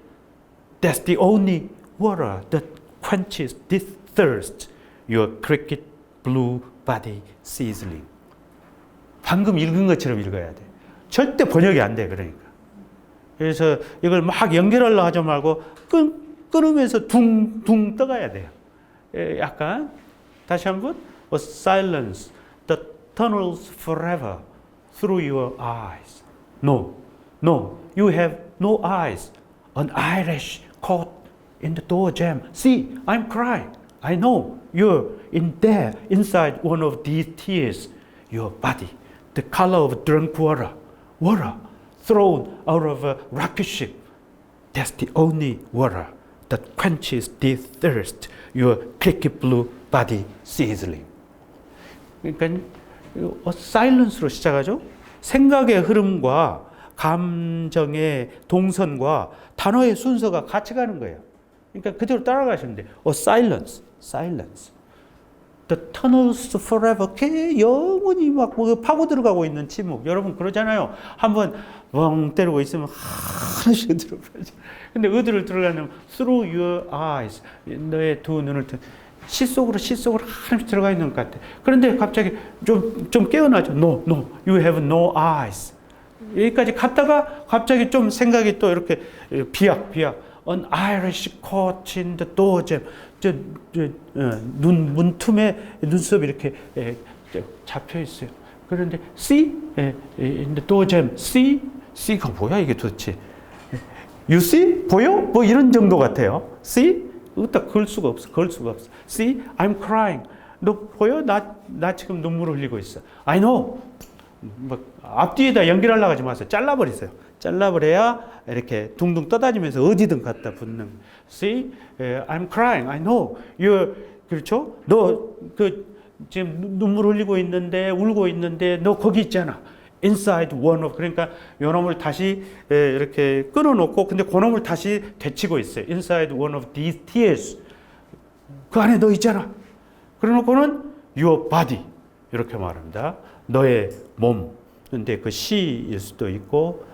That's the only water that quenches this thirst. Your cricket blue body sizzling. 방금 읽은 것처럼 읽어야 돼. 절대 번역이 안 돼, 그러니까. 그래서 이걸 막 연결하려고 하지 말고 끊으면서 둥둥 떠가야 돼요. 약간 다시 한번 A silence that tunnels forever through your eyes. No, you have no eyes. An Irish caught in the door jam. See, I'm crying. I know you're in there, inside one of these tears. Your body, the color of drunk water thrown out of a rocket ship. That's the only water that quenches this thirst. Your cricket blue body sizzling. 그러니까 silence로 시작하죠. 생각의 흐름과 감정의 동선과 단어의 순서가 같이 가는 거예요. 그러니까 그대로 따라가시면 돼요. silence. The tunnels forever. 영원히 막 파고 들어가고 있는 침묵. 여러분 그러잖아요. 한번 멍 때리고 있으면 하나씩 들어가죠. 근데 어디를 들어가냐면 through your eyes. 너의 두 눈을 시 속으로 하나씩 들어가 있는 것 같아. 그런데 갑자기 좀 깨어나죠. No, you have no eyes. 여기까지 갔다가 갑자기 좀 생각이 또 이렇게 비약. an Irish caught in the door jam. 문틈에 눈썹이 이렇게 잡혀 있어요. 그런데 see in the door jam. C가 뭐야 이게 도대체? You see? 보여? 뭐 이런 정도 같아요. See? 으딱 그을 수가 없어. See? I'm crying. 너 보여? 나 지금 눈물 흘리고 있어. I know. 뭐 앞뒤에다 연결하려고 하지 마세요. 잘라버리세요. 잘라버려야 이렇게 둥둥 떠다니면서 어디든 갖다 붙는. See? I'm crying. I know. 그렇죠? 너 지금 눈물 흘리고 있는데 울고 있는데 너 거기 있잖아. Inside one of. 그러니까 요놈을 다시 이렇게 끊어놓고 근데 그놈을 다시 되치고 있어요. Inside one of these tears. 그 안에 너 있잖아. 그래놓고는 your body 이렇게 말합니다. 너의 몸. 근데 그 she일 수도 있고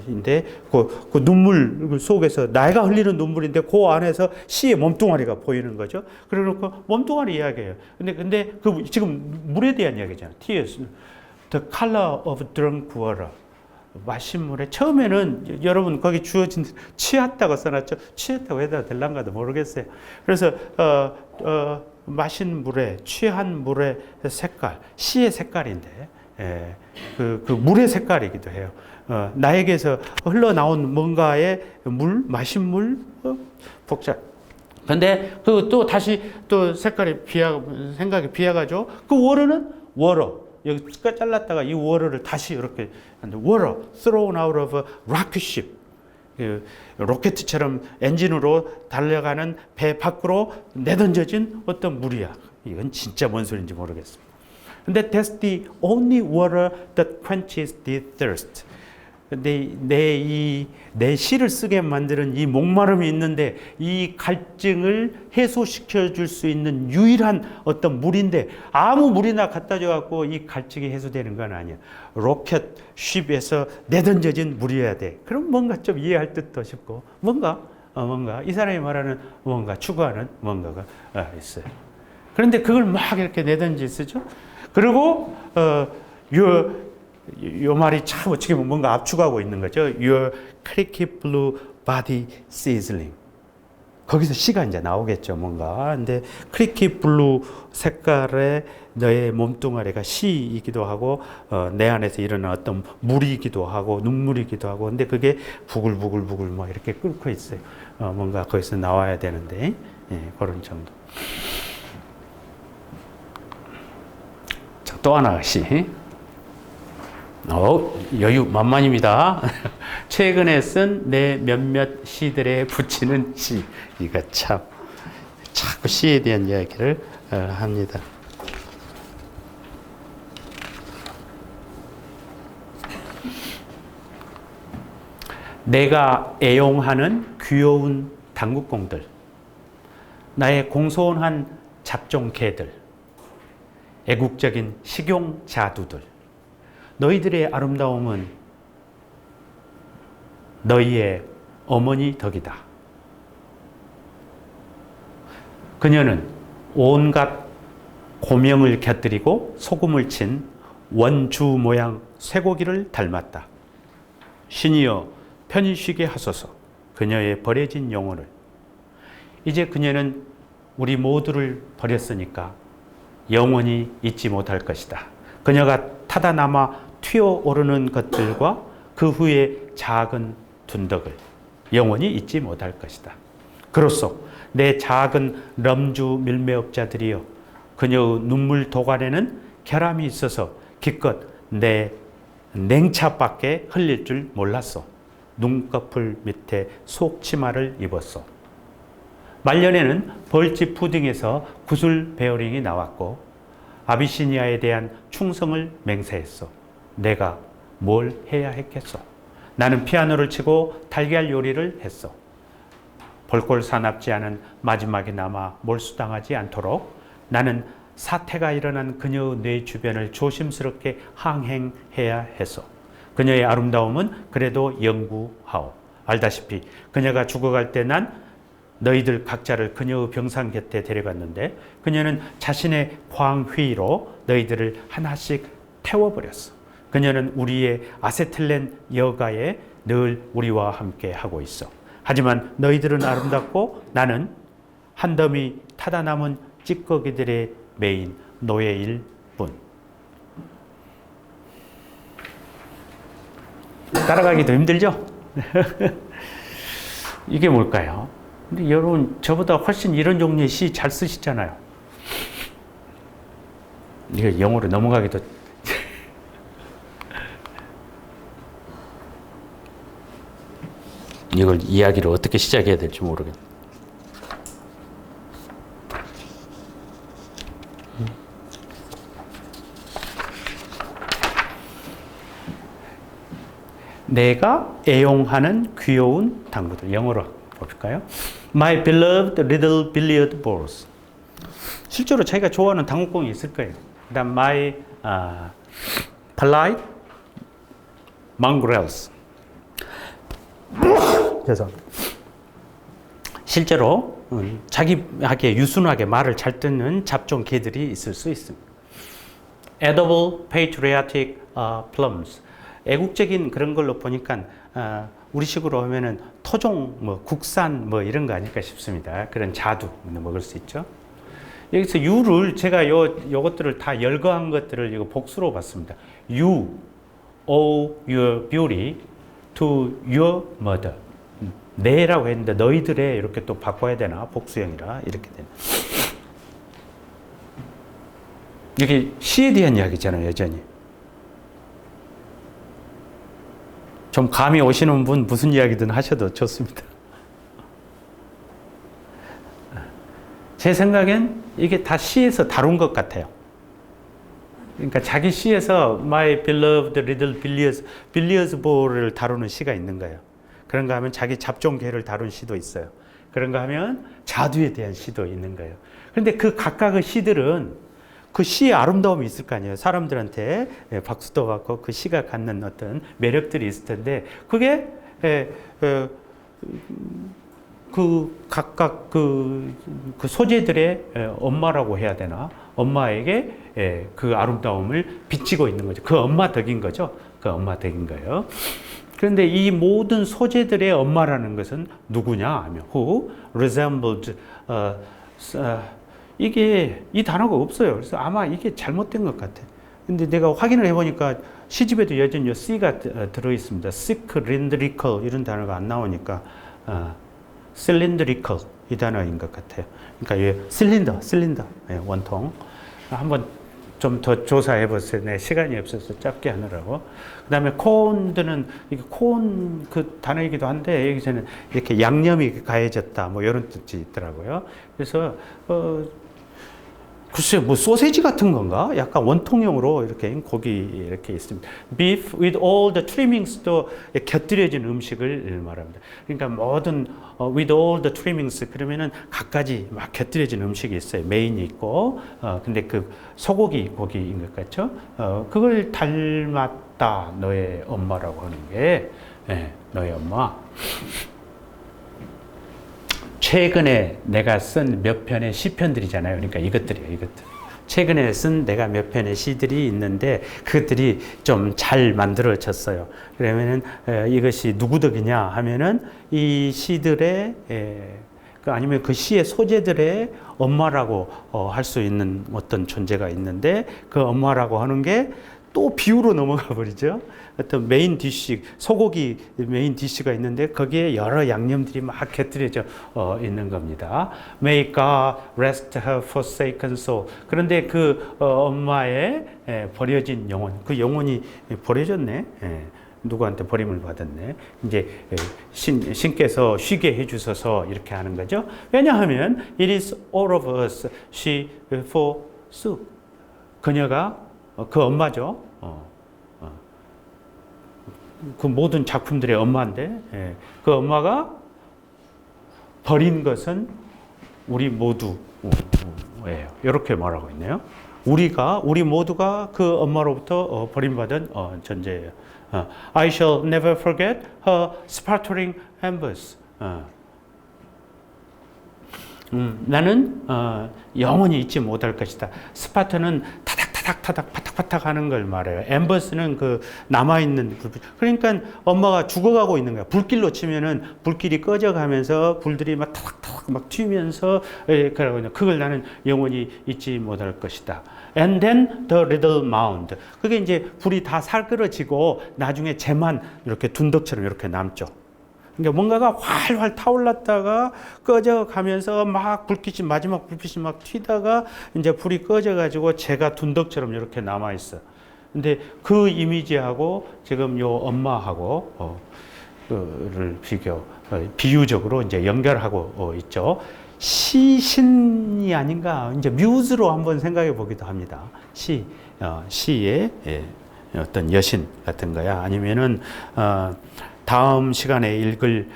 인데 그 눈물 속에서 내가 흘리는 눈물인데 그 안에서 she의 몸뚱아리가 보이는 거죠. 그래놓고 몸뚱아리 이야기예요. 근데 그 지금 물에 대한 이야기잖아요. tears. The color of drunk water. 마신 물에 처음에는 여러분 거기 주어진 취했다고 써놨죠. 취했다고 해도 될란가도 모르겠어요. 그래서 마신 물에 취한 물의 색깔, 시의 색깔인데 그 물의 색깔이기도 해요. 나에게서 흘러나온 뭔가의 물, 마신 물, 복잡. 근데 그 또 다시 또 색깔이 생각이 비약하죠. 그 워러는 워러. 여기 잘랐다가 이 워러를 다시 이렇게 워러 thrown out of a rocket ship. 로켓처럼 엔진으로 달려가는 배 밖으로 내던져진 어떤 물이야. 이건 진짜 뭔 소리인지 모르겠습니다. 근데 that's the only water that quenches the thirst. 내 시를 쓰게 만드는 이 목마름이 있는데 이 갈증을 해소시켜 줄 수 있는 유일한 어떤 물인데 아무 물이나 갖다 줘갖고 이 갈증이 해소되는 건 아니야. 로켓 쉽에서 내던져진 물이어야 돼. 그럼 뭔가 좀 이해할 듯도 싶고 뭔가 이 사람이 말하는 뭔가 추구하는 뭔가가 있어요. 그런데 그걸 막 이렇게 내던지죠. 그리고 요 말이 참 어떻게 보면 뭔가 압축하고 있는 거죠. Your creaky blue body sizzling. 거기서 시가 이제 나오겠죠, 뭔가. 근데 creaky blue 색깔의 너의 몸뚱아리가 시이기도 하고, 내 안에서 일어난 어떤 물이기도 하고, 눈물이기도 하고, 근데 그게 부글부글 막 이렇게 끓고 있어요. 뭔가 거기서 나와야 되는데, 그런 정도. 자, 또 하나 시. 여유 만만입니다. 최근에 쓴 내 몇몇 시들에 붙이는 시. 이거 참 자꾸 시에 대한 이야기를 합니다. 내가 애용하는 귀여운 당국공들, 나의 공손한 잡종 개들, 애국적인 식용자두들, 너희들의 아름다움은 너희의 어머니 덕이다. 그녀는 온갖 고명을 곁들이고 소금을 친 원주 모양 쇠고기를 닮았다. 신이여 편히 쉬게 하소서. 그녀의 버려진 영혼을. 이제 그녀는 우리 모두를 버렸으니까 영원히 잊지 못할 것이다. 그녀가 타다 남아 튀어오르는 것들과 그 후에 작은 둔덕을 영원히 잊지 못할 것이다. 그로써 내 작은 럼주 밀매업자들이여, 그녀의 눈물 도관에는 결함이 있어서 기껏 내 냉차밖에 흘릴 줄 몰랐어. 눈꺼풀 밑에 속치마를 입었어. 말년에는 벌집 푸딩에서 구슬 베어링이 나왔고 아비시니아에 대한 충성을 맹세했어. 내가 뭘 해야 했겠어? 나는 피아노를 치고 달걀 요리를 했어. 벌골 사납지 않은 마지막에 남아 몰수당하지 않도록 나는 사태가 일어난 그녀의 뇌 주변을 조심스럽게 항행해야 했어. 그녀의 아름다움은 그래도 영구하오. 알다시피 그녀가 죽어갈 때 난 너희들 각자를 그녀의 병상 곁에 데려갔는데 그녀는 자신의 광휘로 너희들을 하나씩 태워버렸어. 그녀는 우리의 아세틀렌 여가에 늘 우리와 함께 하고 있어. 하지만 너희들은 아름답고 나는 한 더미 타다 남은 찌꺼기들의 메인 노예일 뿐. 따라가기도 힘들죠? 이게 뭘까요? 근데 여러분 저보다 훨씬 이런 종류의 시 잘 쓰시잖아요. 이거 영어로 넘어가기도 이걸 이야기를 어떻게 시작해야 될지 모르겠네. 내가 애용하는 귀여운 당구들. 영어로 볼까요? My beloved little billiard balls. 실제로 자기가 좋아하는 당구공이 있을 거예요. 그다음 my polite mongrels. 그래서 실제로 자기에게 유순하게 말을 잘 듣는 잡종 개들이 있을 수 있습니다. Edible patriotic plums. 애국적인 그런 걸로 보니까 우리식으로 하면은 토종 뭐 국산 뭐 이런 거 아닐까 싶습니다. 그런 자두 먹을 수 있죠. 여기서 you를 제가 요것들을 다 열거한 것들을 이거 복수로 봤습니다. You owe your beauty to your mother. 내라고 했는데 너희들의 이렇게 또 바꿔야 되나? 복수형이라 이렇게 되나? 이게 시에 대한 이야기잖아요, 여전히. 좀 감이 오시는 분 무슨 이야기든 하셔도 좋습니다. 제 생각엔 이게 다 시에서 다룬 것 같아요. 그러니까 자기 시에서 My beloved little billiards ball을 다루는 시가 있는 거예요. 그런가 하면 자기 잡종개를 다룬 시도 있어요. 그런가 하면 자두에 대한 시도 있는 거예요. 그런데 그 각각의 시들은 그 시의 아름다움이 있을 거 아니에요. 사람들한테 박수도 받고 그 시가 갖는 어떤 매력들이 있을 텐데 그게 그 각각 그 소재들의 엄마라고 해야 되나? 엄마에게 그 아름다움을 비치고 있는 거죠. 그 엄마 덕인 거죠. 그 엄마 덕인 거예요. 그런데 이 모든 소재들의 엄마라는 것은 누구냐 하면 who resembled 이게 이 단어가 없어요. 그래서 아마 이게 잘못된 것 같아. 근데 내가 확인을 해보니까 시집에도 여전히 C가 들어 있습니다. cylindrical 이런 단어가 안 나오니까 cylindrical 이 단어인 것 같아요. 그러니까 실린더 원통. 한번 좀 더 조사해 보세요. 내 시간이 없어서 짧게 하느라고. 그다음에 콘드는 이게 콘 그 단어이기도 한데 여기서는 이렇게 양념이 가해졌다 뭐 이런 뜻이 있더라고요. 그래서 글쎄요, 뭐 소세지 같은 건가? 약간 원통형으로 이렇게 고기 이렇게 있습니다. Beef with all the trimmings도 곁들여진 음식을 말합니다. 그러니까 모든 with all the trimmings 그러면은 각가지 막 곁들여진 음식이 있어요. 메인이 있고, 근데 그 소고기 고기인 것 같죠? 그걸 닮았다 너의 엄마라고 하는 게 너의 엄마. 최근에 내가 쓴 몇 편의 시편들이잖아요. 그러니까 이것들이에요, 이것들. 최근에 쓴 내가 몇 편의 시들이 있는데 그것들이 좀 잘 만들어졌어요. 그러면은 이것이 누구 덕이냐 하면은 이 시들의 아니면 그 시의 소재들의 엄마라고 할 수 있는 어떤 존재가 있는데 그 엄마라고 하는 게 또 비유로 넘어가 버리죠. 어떤 메인 디쉬, 소고기 메인 디쉬가 있는데 거기에 여러 양념들이 막 곁들여져 있는 겁니다. May God rest her forsaken soul. 그런데 그 엄마의 버려진 영혼, 그 영혼이 버려졌네. 누구한테 버림을 받았네. 이제 신께서 쉬게 해주셔서 이렇게 하는 거죠. 왜냐하면 it is all of us, she forsook. 그녀가 그 엄마죠. 그 모든 작품들의 엄마인데 그 엄마가 버린 것은 우리 모두예요. 이렇게 말하고 있네요. 우리 모두가 그 엄마로부터 버림받은 존재예요. I shall never forget her sputtering embers. 나는 영원히 잊지 못할 것이다. 스파트는 타닥타닥 타닥타닥 파닥파닥 하는 걸 말해요. 엠버스는 그 남아있는 불빛. 그러니까 엄마가 죽어가고 있는 거야. 불길로 치면은 불길이 꺼져가면서 불들이 막 타닥타닥 막 튀면서 그걸 나는 영원히 잊지 못할 것이다. And then the little mound. 그게 이제 불이 다 살그러지고 나중에 재만 이렇게 둔덕처럼 이렇게 남죠. 그러니까 뭔가가 활활 타올랐다가 꺼져가면서 막 불빛이 마지막 불빛이 막 튀다가 이제 불이 꺼져가지고 재가 둔덕처럼 이렇게 남아 있어. 근데 그 이미지하고 지금 요 엄마하고 를 비유적으로 이제 연결하고 있죠. 시신이 아닌가 이제 뮤즈로 한번 생각해 보기도 합니다. 시의 어떤 여신 같은 거야. 아니면은 다음 시간에 읽을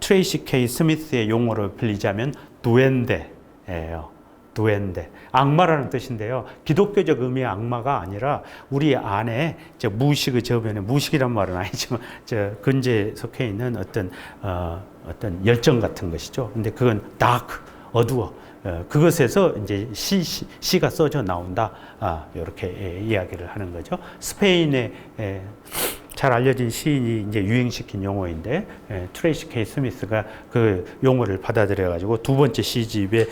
트레이시 K 스미스의 용어를 빌리자면 두엔데예요. 두엔데. 악마라는 뜻인데요. 기독교적 의미의 악마가 아니라 우리 안에 무식의 저변에 무식이란 말은 아니지만 근제에 속해 있는 어떤 열정 같은 것이죠. 근데 그건 다크, 어두워. 그것에서 이제 시가 써져 나온다. 이렇게 이야기를 하는 거죠. 스페인의 잘 알려진 시인이 이제 유행시킨 용어인데 트레이시 K 스미스가 그 용어를 받아들여 가지고 두 번째 시집의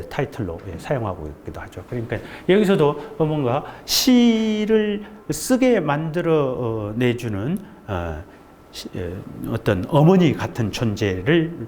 타이틀로 사용하고 있기도 하죠. 그러니까 여기서도 뭔가 시를 쓰게 만들어 내주는 어떤 어머니 같은 존재를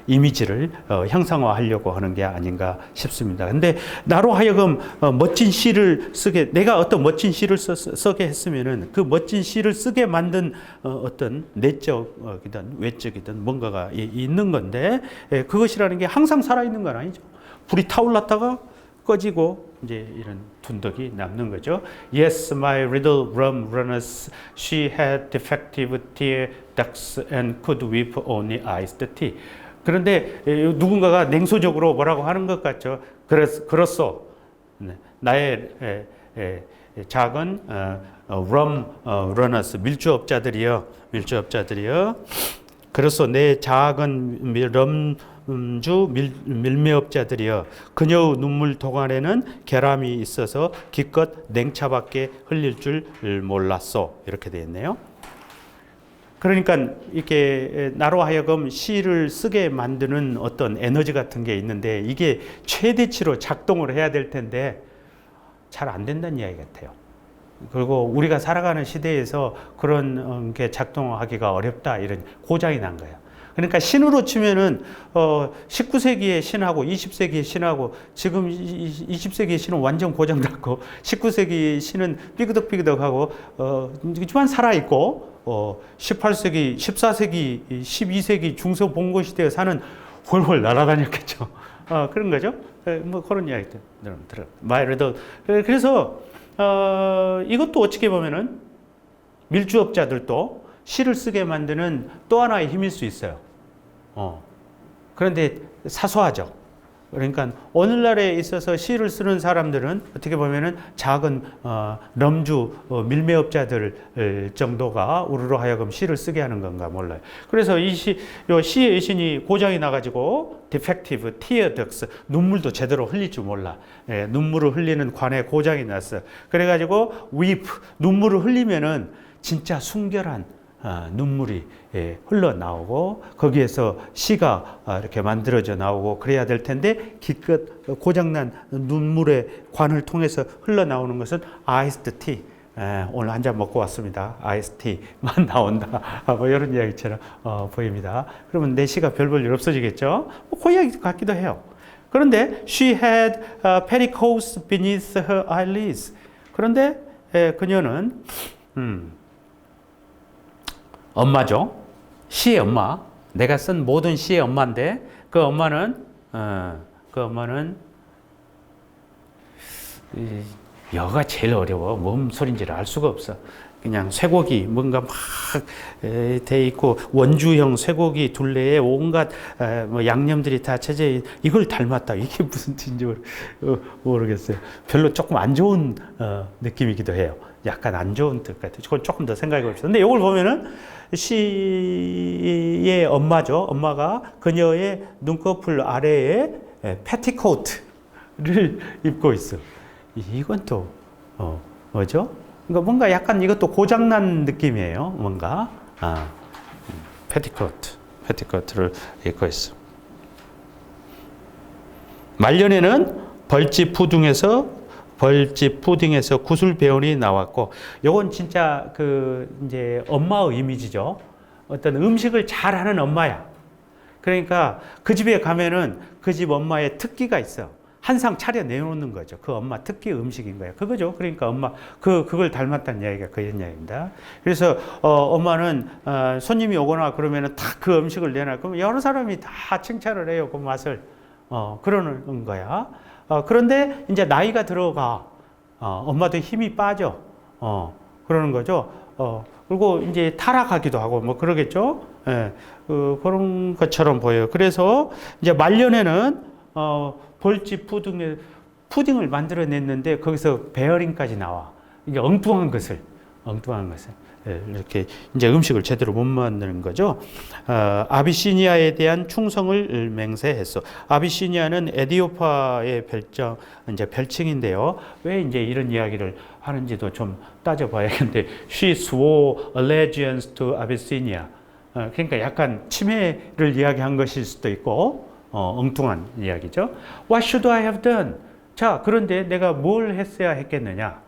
이미지를 형상화하려고 하는 게 아닌가 싶습니다. 근데 나로 하여금 멋진 시를 쓰게 내가 어떤 멋진 시를 쓰게 했으면은 그 멋진 시를 쓰게 만든 어떤 내적이든 외적이든 뭔가가 있는 건데 그것이라는 게 항상 살아있는 건 아니죠. 불이 타올랐다가 꺼지고 이제 이런 둔덕이 남는 거죠. Yes, my little rum runners, she had defective tear ducts and could weep only iced tea. 그런데 누군가가 냉소적으로 뭐라고 하는 것 같죠. 그렇소. 나의 작은 rum runners, 밀주업자들이여. 그렇소. 내 작은 밀매업자들이여 그녀의 눈물 도관에는 계람이 있어서 기껏 냉차밖에 흘릴 줄 몰랐소. 이렇게 되어 있네요. 그러니까 이렇게 나로 하여금 시를 쓰게 만드는 어떤 에너지 같은 게 있는데 이게 최대치로 작동을 해야 될 텐데 잘 안 된다는 이야기 같아요. 그리고 우리가 살아가는 시대에서 그런 게 작동하기가 어렵다 이런 고장이 난 거예요. 그러니까 신으로 치면은 19세기의 신하고 20세기의 신하고 지금 20세기의 신은 완전 고장났고 19세기 신은 삐그덕삐그덕하고 하지만 살아있고 18세기, 14세기, 12세기 중세 봉건 시대에 사는 훨훨 날아다녔겠죠. 그런 거죠. 뭐 그런 이야기들 들어. 마이르도 그래서 이것도 어떻게 보면은 밀주업자들도 시를 쓰게 만드는 또 하나의 힘일 수 있어요. 그런데 사소하죠. 그러니까 오늘날에 있어서 시를 쓰는 사람들은 어떻게 보면은 작은 럼주 밀매업자들 정도가 우리로 하여금 시를 쓰게 하는 건가 몰라요. 그래서 요 시의 여신이 고장이 나가지고 defective tear ducts 눈물도 제대로 흘릴 줄 몰라. 눈물을 흘리는 관에 고장이 났어. 그래가지고 weep 눈물을 흘리면은 진짜 순결한 눈물이 흘러나오고 거기에서 시가 이렇게 만들어져 나오고 그래야 될 텐데 기껏 고장난 눈물의 관을 통해서 흘러나오는 것은 iced tea. 오늘 한 잔 먹고 왔습니다. iced tea만 나온다. 뭐 이런 이야기처럼 보입니다. 그러면 내 시가 별 볼 일 없어지겠죠? 그 이야기 같기도 해요. 그런데 she had petticoats beneath her eyelids. 그런데 그녀는 엄마죠. 시의 엄마. 내가 쓴 모든 시의 엄마인데 그 엄마는 여가 제일 어려워. 뭔 소린지를 알 수가 없어. 그냥 쇠고기 뭔가 막 돼 있고 원주형 쇠고기 둘레에 온갖 뭐 양념들이 다 쳐져 이걸 닮았다. 이게 무슨 뜻인지 모르겠어요. 별로 조금 안 좋은 느낌이기도 해요. 약간 안 좋은 뜻 같아요. 그건 조금 더 생각해 봅시다. 근데 이걸 보면은 시의 엄마죠. 엄마가 그녀의 눈꺼풀 아래에 패티코트를 입고 있어. 이건 또 뭐죠? 그러니까 뭔가 약간 이것도 고장난 느낌이에요. 뭔가 패티코트를 입고 있어. 말년에는 벌집 푸딩에서 구슬 배운이 나왔고, 요건 진짜 이제 엄마의 이미지죠. 어떤 음식을 잘하는 엄마야. 그러니까 그 집에 가면은 그 집 엄마의 특기가 있어. 한상 차려 내놓는 거죠. 그 엄마 특기 음식인 거예요. 그거죠. 그러니까 엄마 그걸 닮았다는 이야기가 그런 이야기입니다. 그래서 엄마는 손님이 오거나 그러면은 다 그 음식을 내놔. 그럼 여러 사람이 다 칭찬을 해요. 그 맛을 그러는 거야. 그런데 이제 나이가 들어가 엄마도 힘이 빠져. 그러는 거죠. 그리고 이제 타락하기도 하고 뭐 그러겠죠. 예, 그런 것처럼 보여요. 그래서 이제 말년에는 벌집 푸딩을 만들어냈는데 거기서 베어링까지 나와. 이게 엉뚱한 것을 이렇게 이제 음식을 제대로 못 만드는 거죠. 아비시니아에 대한 충성을 맹세했어. 아비시니아는 에디오파의 별칭인데요. 왜 이제 이런 이야기를 하는지도 좀 따져봐야겠는데, she swore allegiance to Abyssinia. 그러니까 약간 침해를 이야기한 것일 수도 있고, 엉뚱한 이야기죠. What should I have done? 자, 그런데 내가 뭘 했어야 했겠느냐?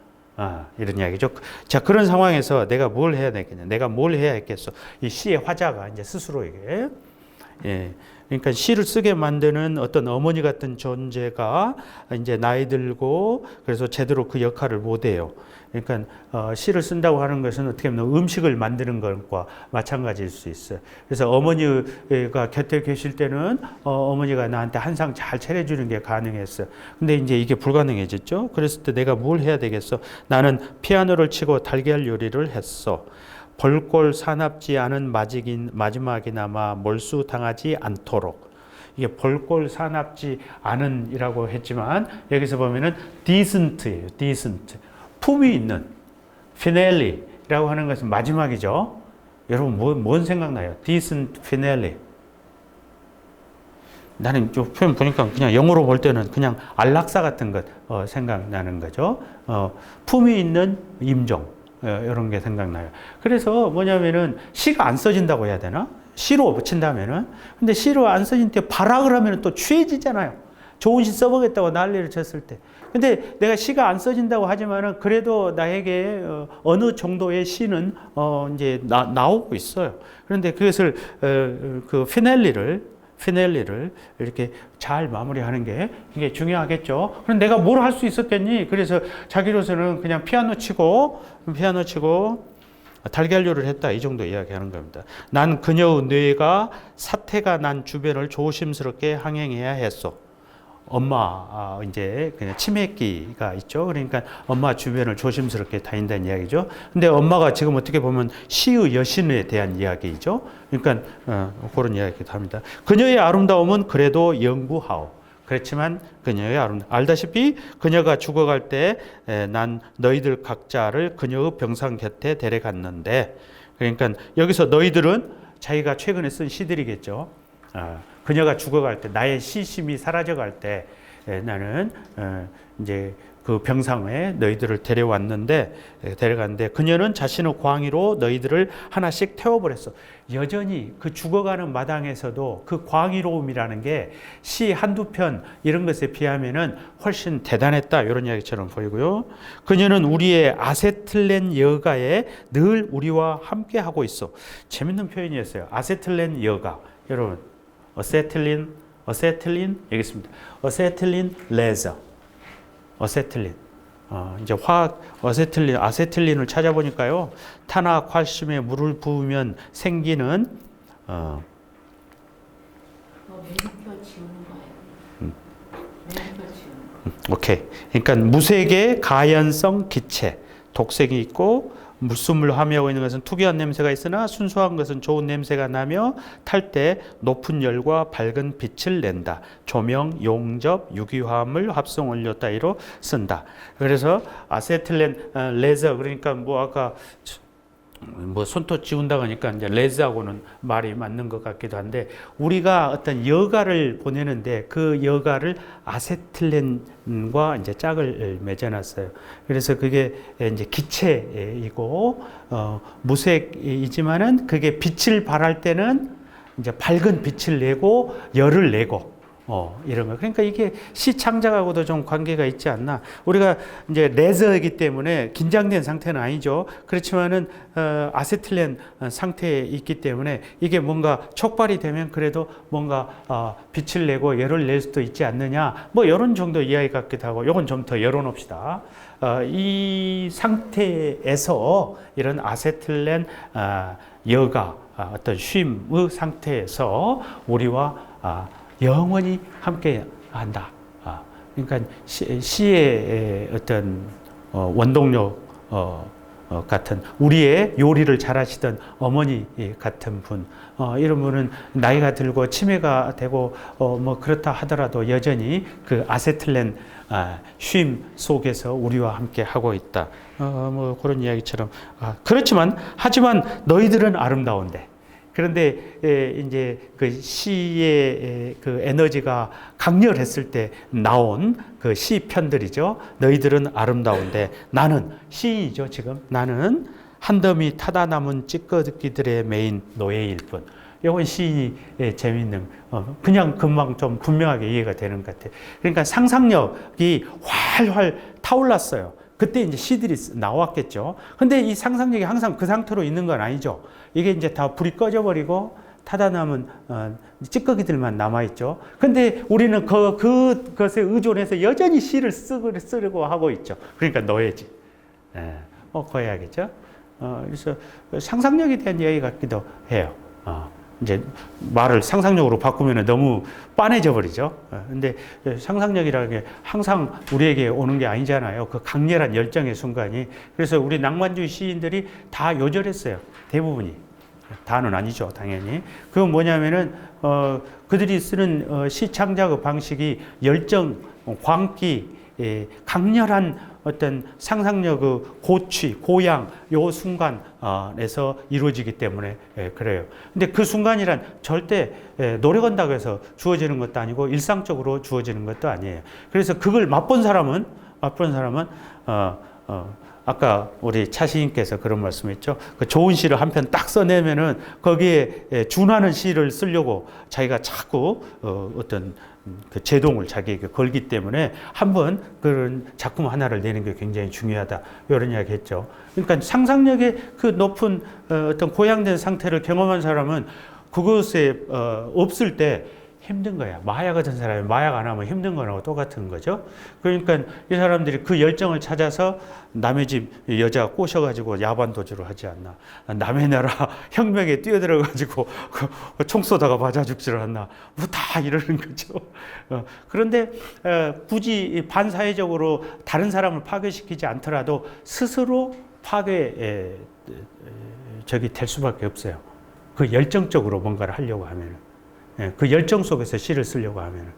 이런 이야기죠. 자, 그런 상황에서 내가 뭘 해야 되겠냐? 내가 뭘 해야 했겠어? 이 시의 화자가 이제 스스로에게, 그러니까 시를 쓰게 만드는 어떤 어머니 같은 존재가 이제 나이 들고 그래서 제대로 그 역할을 못 해요. 그러니까 시를 쓴다고 하는 것은 어떻게 보면 음식을 만드는 것과 마찬가지일 수 있어요. 그래서 어머니가 곁에 계실 때는 어머니가 나한테 한상 잘 차려주는 게 가능했어요. 근데 이제 이게 불가능해졌죠. 그랬을 때 내가 뭘 해야 되겠어? 나는 피아노를 치고 달걀 요리를 했어. 벌골 사납지 않은 마지막이나마 몰수당하지 않도록. 이게 벌골 사납지 않은이라고 했지만 여기서 보면은 decent예요. decent. 품위 있는 피넬리라고 하는 것은 마지막이죠. 여러분 뭔 생각나요? decent finale. 나는 이 표현 보니까 그냥 영어로 볼 때는 그냥 안락사 같은 것 생각나는 거죠. 품위 있는 임종 이런 게 생각나요. 그래서 뭐냐면은 시가 안 써진다고 해야 되나? 시로 붙인다면은, 근데 시로 안 써진 때 발악을 하면 또 취해지잖아요. 좋은 시 써보겠다고 난리를 쳤을 때. 근데 내가 시가 안 써진다고 하지만은 그래도 나에게 어느 정도의 시는 이제 나오고 있어요. 그런데 그것을 그 피넬리를 이렇게 잘 마무리하는 게 이게 중요하겠죠. 그럼 내가 뭘 할 수 있었겠니? 그래서 자기로서는 그냥 피아노 치고 달걀요리를 했다, 이 정도 이야기하는 겁니다. 난 그녀의 뇌가 사태가 난 주변을 조심스럽게 항행해야 했어. 엄마 이제 그냥 치매기가 있죠. 그러니까 엄마 주변을 조심스럽게 다닌다는 이야기죠. 근데 엄마가 지금 어떻게 보면 시의 여신에 대한 이야기죠. 그러니까 그런 이야기도 합니다. 그녀의 아름다움은 그래도 영구하오. 그렇지만 그녀의 알다시피 그녀가 죽어갈 때 난 너희들 각자를 그녀의 병상 곁에 데려갔는데, 그러니까 여기서 너희들은 자기가 최근에 쓴 시들이겠죠. 그녀가 죽어갈 때, 나의 시심이 사라져갈 때 나는 이제 그 병상에 너희들을 데려갔는데 그녀는 자신의 광의로 너희들을 하나씩 태워버렸어. 여전히 그 죽어가는 마당에서도 그 광의로움이라는 게 시 한두 편 이런 것에 비하면은 훨씬 대단했다, 이런 이야기처럼 보이고요. 그녀는 우리의 아세틀렌 여가에 늘 우리와 함께 하고 있어. 재밌는 표현이었어요. 아세틀렌 여가. 여러분, 어세틸린 여기 있습니다. 어세틸린 레저. 어세틸린. 이제 화학 아세틸린을 찾아보니까요. 탄화칼슘에 물을 부으면 생기는 매니큐어 지우는 거예요. 매니큐어 지우는 거. 오케이. 그러니까 무색의 가연성 기체, 독성이 있고 물숨을 함유하고 있는 것은 특이한 냄새가 있으나 순수한 것은 좋은 냄새가 나며 탈 때 높은 열과 밝은 빛을 낸다. 조명, 용접, 유기화합물, 합성 원료 따위로 쓴다. 그래서 아세틸렌 레저, 그러니까 뭐 아까 뭐 손톱 지운다고 하니까 이제 레즈하고는 말이 맞는 것 같기도 한데 우리가 어떤 여가를 보내는데 그 여가를 아세틸렌과 이제 짝을 맺어놨어요. 그래서 그게 이제 기체이고 무색이지만은 그게 빛을 발할 때는 이제 밝은 빛을 내고 열을 내고 이런 거. 그러니까 이게 시 창작하고도 좀 관계가 있지 않나. 우리가 이제 레저이기 때문에 긴장된 상태는 아니죠. 그렇지만은 아세틸렌 상태에 있기 때문에 이게 뭔가 촉발이 되면 그래도 뭔가 빛을 내고 열을 낼 수도 있지 않느냐. 뭐 이런 정도 이야기 같기도 하고. 요건 좀 더 열어놓읍시다. 이 상태에서 이런 아세틸렌 여가 어떤 쉼의 상태에서 우리와 영원히 함께 한다. 그러니까 시의 어떤 원동력 같은 우리의 요리를 잘하시던 어머니 같은 분, 이런 분은 나이가 들고 치매가 되고 뭐 그렇다 하더라도 여전히 그 아세틸렌 쉼 속에서 우리와 함께 하고 있다. 뭐 그런 이야기처럼 그렇지만 하지만 너희들은 아름다운데. 그런데 이제 그 시의 그 에너지가 강렬했을 때 나온 그 시편들이죠. 너희들은 아름다운데 나는 시인이죠. 지금 나는 한더미 타다 남은 찌꺼기들의 메인 노예일 뿐. 이건 시인이 재미있는 그냥 금방 좀 분명하게 이해가 되는 것 같아요. 그러니까 상상력이 활활 타올랐어요. 그때 이제 시들이 나왔겠죠. 근데 이 상상력이 항상 그 상태로 있는 건 아니죠. 이게 이제 다 불이 꺼져버리고 타다 남은 찌꺼기들만 남아있죠. 근데 우리는 그것에 의존해서 여전히 시를 쓰려고 하고 있죠. 그러니까 노예지. 그래야겠죠. 그래서 상상력에 대한 이야기 같기도 해요. 이제 말을 상상력으로 바꾸면 너무 빤해져 버리죠. 근데 상상력이라는 게 항상 우리에게 오는 게 아니잖아요. 그 강렬한 열정의 순간이. 그래서 우리 낭만주의 시인들이 다 요절했어요. 대부분이. 다는 아니죠, 당연히. 그건 뭐냐면은 그들이 쓰는 시 창작의 방식이 열정, 광기, 강렬한 어떤 상상력의 고취, 고양, 요 순간에서 이루어지기 때문에 그래요. 근데 그 순간이란 절대 노래 건다고 해서 주어지는 것도 아니고 일상적으로 주어지는 것도 아니에요. 그래서 그걸 맛본 사람은 아까 우리 차시인께서 그런 말씀했죠. 그 좋은 시를 한 편 딱 써내면은 거기에 준하는 시를 쓰려고 자기가 자꾸 어떤 그 제동을 자기에게 걸기 때문에 한번 그런 작품 하나를 내는 게 굉장히 중요하다. 이런 이야기 했죠. 그러니까 상상력의 그 높은 어떤 고양된 상태를 경험한 사람은 그것에 없을 때 힘든 거야. 마약 같은 사람이 마약 안 하면 힘든 거랑 똑같은 거죠. 그러니까 이 사람들이 그 열정을 찾아서 남의 집 여자 꼬셔가지고 야반도주를 하지 않나. 남의 나라 혁명에 뛰어들어가지고 총 쏘다가 맞아 죽지를 않나. 뭐 다 이러는 거죠. 그런데 굳이 반사회적으로 다른 사람을 파괴시키지 않더라도 스스로 파괴 적이 될 수밖에 없어요. 그 열정적으로 뭔가를 하려고 하면은. 그 열정 속에서 시를 쓰려고 하면.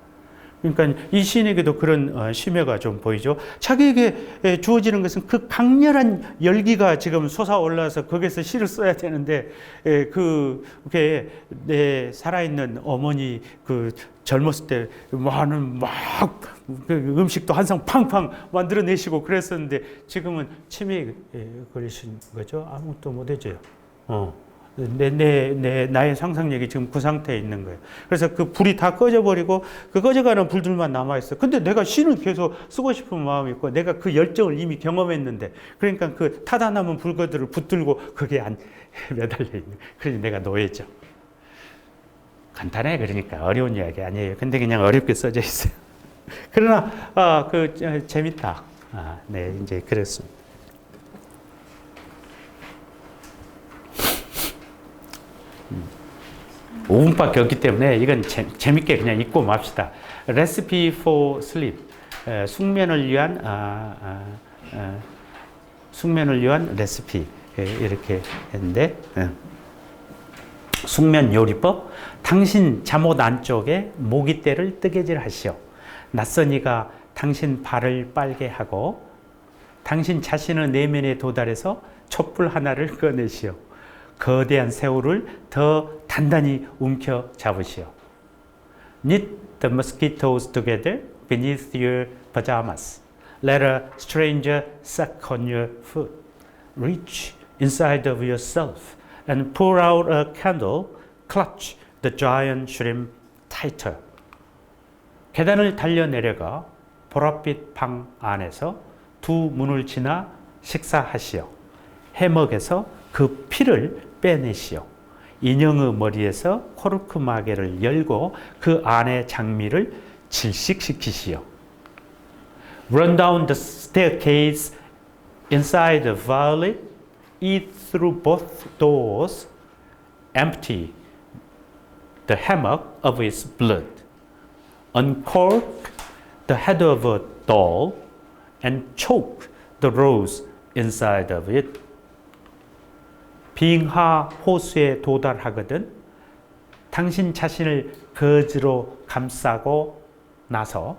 그러니까 이 시인에게도 그런 심해가 좀 보이죠. 자기에게 주어지는 것은 그 강렬한 열기가 지금 솟아올라서 거기서 시를 써야 되는데, 그게 내 살아있는 어머니 그 젊었을 때 많은 그 음식도 한 상 팡팡 만들어내시고 그랬었는데 지금은 치매에 걸리신 거죠. 아무것도 못 해줘요. 나의 상상력이 지금 그 상태에 있는 거예요. 그래서 그 불이 다 꺼져버리고 그 꺼져가는 불들만 남아있어. 근데 내가 시는 계속 쓰고 싶은 마음이 있고 내가 그 열정을 이미 경험했는데 그러니까 그 타다 남은 불거들을 붙들고 그게 안 매달려 있는. 그러니 내가 노예죠. 간단해. 그러니까 어려운 이야기 아니에요. 근데 그냥 어렵게 써져 있어요. 그러나 재밌다. 네, 이제 그랬습니다. 5분밖에 없기 때문에 이건 재밌게 그냥 읽고 맙시다. Recipe for Sleep. 숙면을 위한 레시피. 이렇게 했는데, 숙면 요리법. 당신 잠옷 안쪽에 모기떼를 뜨개질 하시오. 낯선 이가 당신 발을 빨게 하고 당신 자신의 내면에 도달해서 촛불 하나를 꺼내시오. 거대한 새우를 더 단단히 움켜 잡으시오. Knit the mosquitoes together beneath your pajamas. Let a stranger suck on your foot. Reach inside of yourself and pour out a candle. Clutch the giant shrimp tighter. 계단을 달려 내려가 보랏빛 방 안에서 두 문을 지나 식사하시오. 해먹에서 그 피를 빼내시오. 인형의 머리에서 코르크 마개를 열고 그 안의 장미를 질식시키시오. Run down the staircase inside the violet. Eat through both doors. Empty the hammock of its blood. Uncork the head of a doll and choke the rose inside of it. 빙하 호수에 도달하거든 당신 자신을 거즈로 감싸고 나서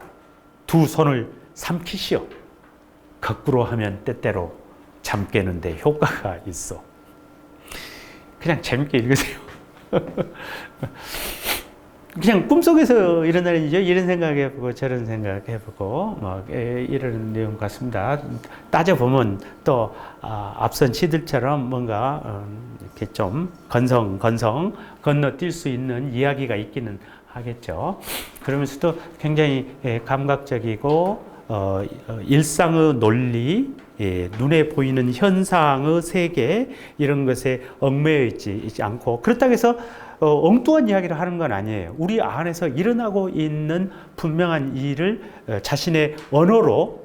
두 손을 삼키시오. 거꾸로 하면 때때로 잠 깨는데 효과가 있어. 그냥 재밌게 읽으세요. 그냥 꿈속에서 일어나는 일이죠. 이런 생각해보고 저런 생각해보고 뭐 이런 내용 같습니다. 따져보면 또 앞선 시들처럼 뭔가 이렇게 좀 건성 건너뛸 수 있는 이야기가 있기는 하겠죠. 그러면서도 굉장히 감각적이고 일상의 논리, 눈에 보이는 현상의 세계 이런 것에 얽매여 있지 않고 그렇다고 해서 엉뚱한 이야기를 하는 건 아니에요. 우리 안에서 일어나고 있는 분명한 일을 자신의 언어로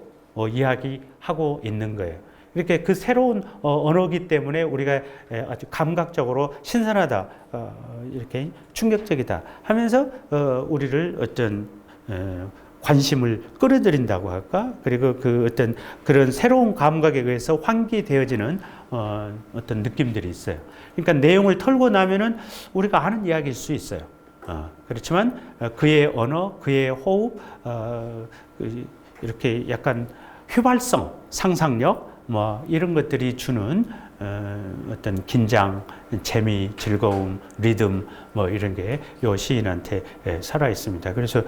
이야기하고 있는 거예요. 이렇게 그 새로운 언어이기 때문에 우리가 아주 감각적으로 신선하다, 이렇게 충격적이다 하면서 우리를 어떤 관심을 끌어들인다고 할까? 그리고 그 어떤 그런 새로운 감각에 의해서 환기되어지는 어떤 느낌들이 있어요. 그러니까 내용을 털고 나면은 우리가 아는 이야기일 수 있어요. 그렇지만 그의 언어, 그의 호흡, 이렇게 약간 휘발성, 상상력, 뭐 이런 것들이 주는 어떤 긴장, 재미, 즐거움, 리듬 뭐 이런 게 요 시인한테 살아 있습니다. 그래서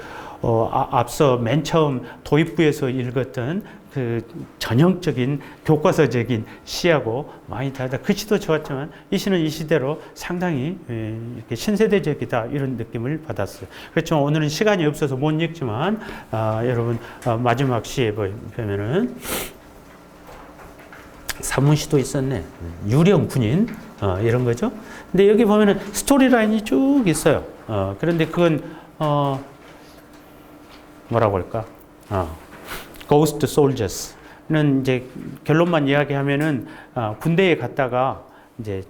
앞서 맨 처음 도입부에서 읽었던 그 전형적인 교과서적인 시하고 많이 다르다. 그 시도 좋았지만 이 시는 이 시대로 상당히 이렇게 신세대적이다 이런 느낌을 받았어요. 그렇지만 오늘은 시간이 없어서 못 읽지만 여러분 마지막 시에 보면은 산문시도 있었네. 유령 군인 이런 거죠. 근데 여기 보면은 스토리라인이 쭉 있어요. 그런데 그건 뭐라고 할까? Ghost Soldiers는 이제 결론만 이야기하면은 군대에 갔다가 이제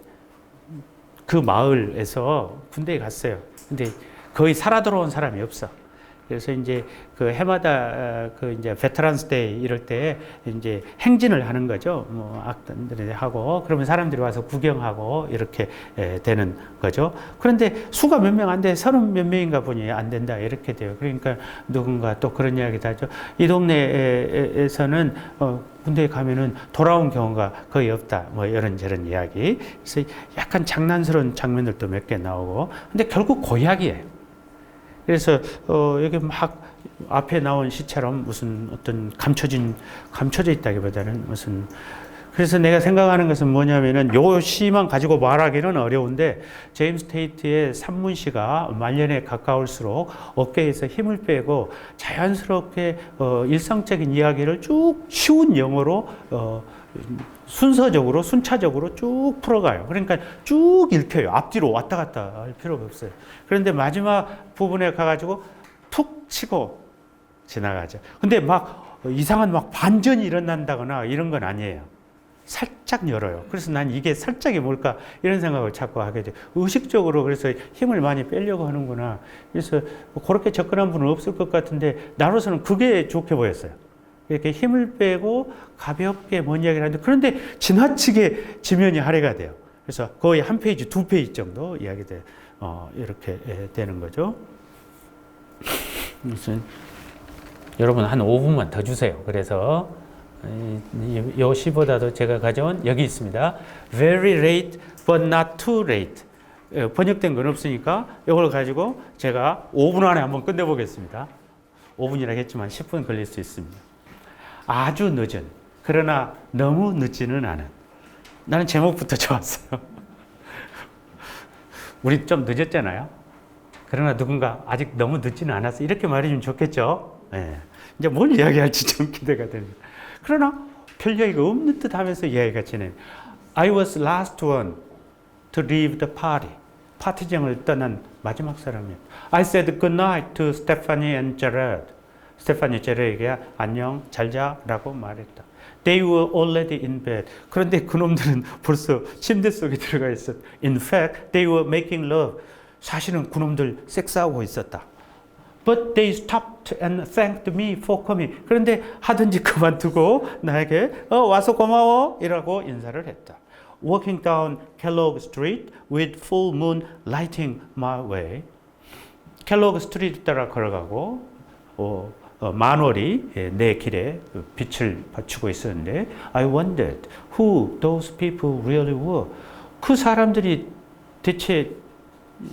그 마을에서 군대에 갔어요. 근데 거의 살아 돌아온 사람이 없어. 그래서 이제 그 해마다 그 이제 베테랑스 데이 이럴 때 이제 행진을 하는 거죠. 뭐 악단들이 하고 그러면 사람들이 와서 구경하고 이렇게 되는 거죠. 그런데 수가 몇 명 안 돼, 30 몇 명인가 보니 안 된다 이렇게 돼요. 그러니까 누군가 또 그런 이야기도 하죠. 이 동네에서는 군대에 가면은 돌아온 경우가 거의 없다. 뭐 이런저런 이야기. 그래서 약간 장난스러운 장면들도 몇 개 나오고. 근데 결국 고약이에요. 그래서 여기 막 앞에 나온 시처럼 무슨 어떤 감춰져 있다기보다는 무슨 그래서 내가 생각하는 것은 뭐냐면은 요 시만 가지고 말하기는 어려운데 제임스 테이트의 산문시가 말년에 가까울수록 어깨에서 힘을 빼고 자연스럽게 일상적인 이야기를 쭉 쉬운 영어로 순서적으로 순차적으로 쭉 풀어가요. 그러니까 쭉 읽혀요. 앞뒤로 왔다 갔다 할 필요가 없어요. 그런데 마지막 부분에 가가지고 툭 치고 지나가죠. 근데 막 이상한 막 반전이 일어난다거나 이런 건 아니에요. 살짝 열어요. 그래서 난 이게 살짝이 뭘까 이런 생각을 자꾸 하게 돼요. 의식적으로 그래서 힘을 많이 빼려고 하는구나. 그래서 그렇게 접근한 분은 없을 것 같은데 나로서는 그게 좋게 보였어요. 이렇게 힘을 빼고 가볍게 뭔 이야기를 하는데 그런데 지나치게 지면이 할애가 돼요. 그래서 거의 한 페이지, 두 페이지 정도 이야기돼 이렇게 되는 거죠. 그래서 여러분 한 5분만 더 주세요. 그래서 요 시보다도 제가 가져온 여기 있습니다. Very late but not too late. 번역된 건 없으니까 이걸 가지고 제가 5분 안에 한번 끝내보겠습니다. 5분이라고 했지만 10분 걸릴 수 있습니다. 아주 늦은, 그러나 너무 늦지는 않은. 나는 제목부터 좋았어요. 우리 좀 늦었잖아요. 그러나 누군가 아직 너무 늦지는 않았어. 이렇게 말해주면 좋겠죠. 네. 이제 뭘 이야기할지 좀 기대가 됩니다. 그러나 별 이야기가 없는 듯 하면서 이야기가 진행. I was last one to leave the party. 파티장을 떠난 마지막 사람이에요. I said good night to Stephanie and Gerard. 스테파니 제르에게 안녕, 잘 자라고 말했다. They were already in bed. 그런데 그놈들은 벌써 침대 속에 들어가 있었다. In fact, they were making love. 사실은 그놈들 섹스하고 있었다. But they stopped and thanked me for coming. 그런데 하든지 그만두고 나에게 와서 고마워 이라고 인사를 했다. Walking down Kellogg Street with full moon lighting my way. 켈로그 스트리트 따라 걸어가고 만월이 내 길에 빛을 비추고 있었는데 I wondered who those people really were. 그 사람들이 대체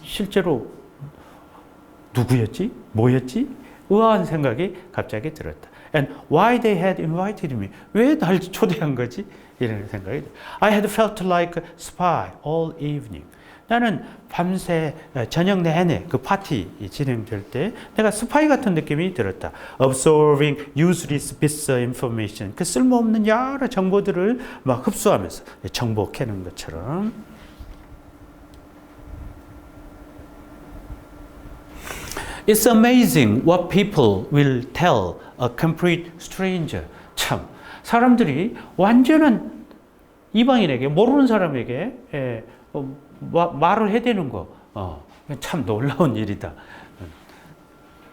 실제로 누구였지? 뭐였지? 의아한 생각이 갑자기 들었다. And why they had invited me. 왜 날 초대한 거지? 이런 생각이 들었다. I had felt like a spy all evening. 나는 밤새 저녁 내내 그 파티 진행될 때 내가 스파이 같은 느낌이 들었다. Absorbing useless bits of information. 그 쓸모없는 여러 정보들을 막 흡수하면서 정보 캐는 것처럼. It's amazing what people will tell a complete stranger. 참, 사람들이 완전한 이방인에게, 모르는 사람에게 말을 해대는 거, 참 놀라운 일이다.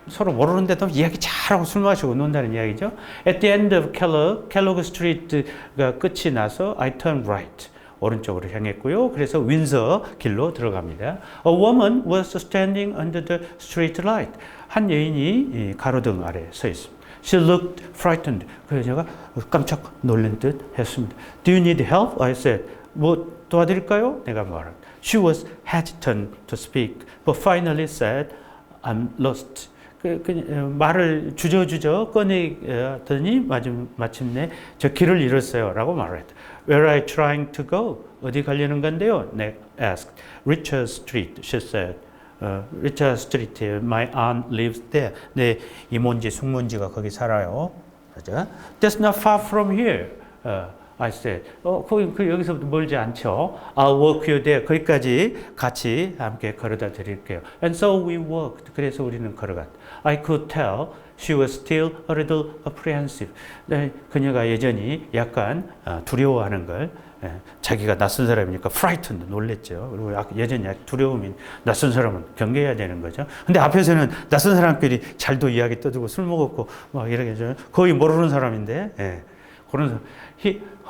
서로 모르는데도 이야기 잘하고 술 마시고 논다는 이야기죠. At the end of Kellogg Street가 끝이 나서 I turned right. 오른쪽으로 향했고요. 그래서 윈서 길로 들어갑니다. A woman was standing under the street light. 한 여인이 가로등 아래 서 있습니다. She looked frightened. 그 여자가 깜짝 놀란 듯 했습니다. Do you need help? I said. 뭐 도와드릴까요? 내가 말했다. She was hesitant to speak, but finally said, I'm lost. 말을 주저주저 꺼내더니 마침내 저 길을 잃었어요 라고 말을 했다. Where are you trying to go? 어디 가려는 건데요? 내가 asked. Richard Street, she said. Richard Street, my aunt lives there. 내 이모인지 숙모인지가 거기 살아요. 그죠? That's not far from here. I said, 여기서부터 멀지 않죠. I'll walk you there. 거기까지 같이 함께 걸어다 드릴게요. And so we walked. 그래서 우리는 걸어갔다. I could tell she was still a little apprehensive. 그녀가 여전히 약간 두려워하는 걸, 자기가 낯선 사람이니까 frightened, 놀랬죠. 그리고 여전히 두려움이, 낯선 사람은 경계해야 되는 거죠. 근데 앞에서는 낯선 사람끼리 잘도 이야기 떠들고 술 먹었고 막 이렇게 거의 모르는 사람인데, 그런 사람.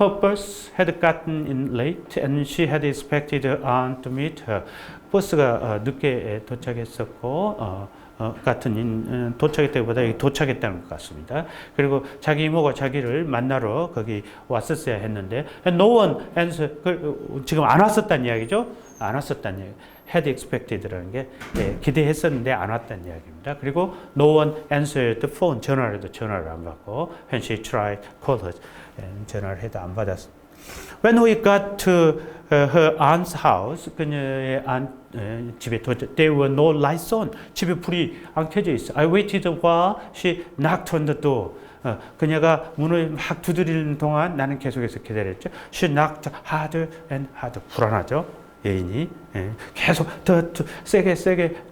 Her bus had gotten in late and she had expected her aunt to meet her. 버스가 늦게 도착했었고 도착했다기보다 도착했다는 것 같습니다. 그리고 자기 이모가 자기를 만나러 거기 왔었어야 했는데 and no one answered. 지금 안 왔었다는 이야기죠. 안 왔었다는 이야기. had expected라는 게 기대했었는데 안 왔다는 이야기입니다. 그리고 no one answered the phone. 전화를 해도 전화를 안 받고 when she tried call her. 전화를 해도 안 받았어. When we got to her aunt's house, 그녀의 집에 도착. There were no lights on. 집에 불이 안 켜져 있어. I waited while she knocked on the door. 그녀가 문을 막 두드리는 동안 나는 계속해서 기다렸죠. She knocked harder and harder. 불안하죠. 여인이 계속 더 세게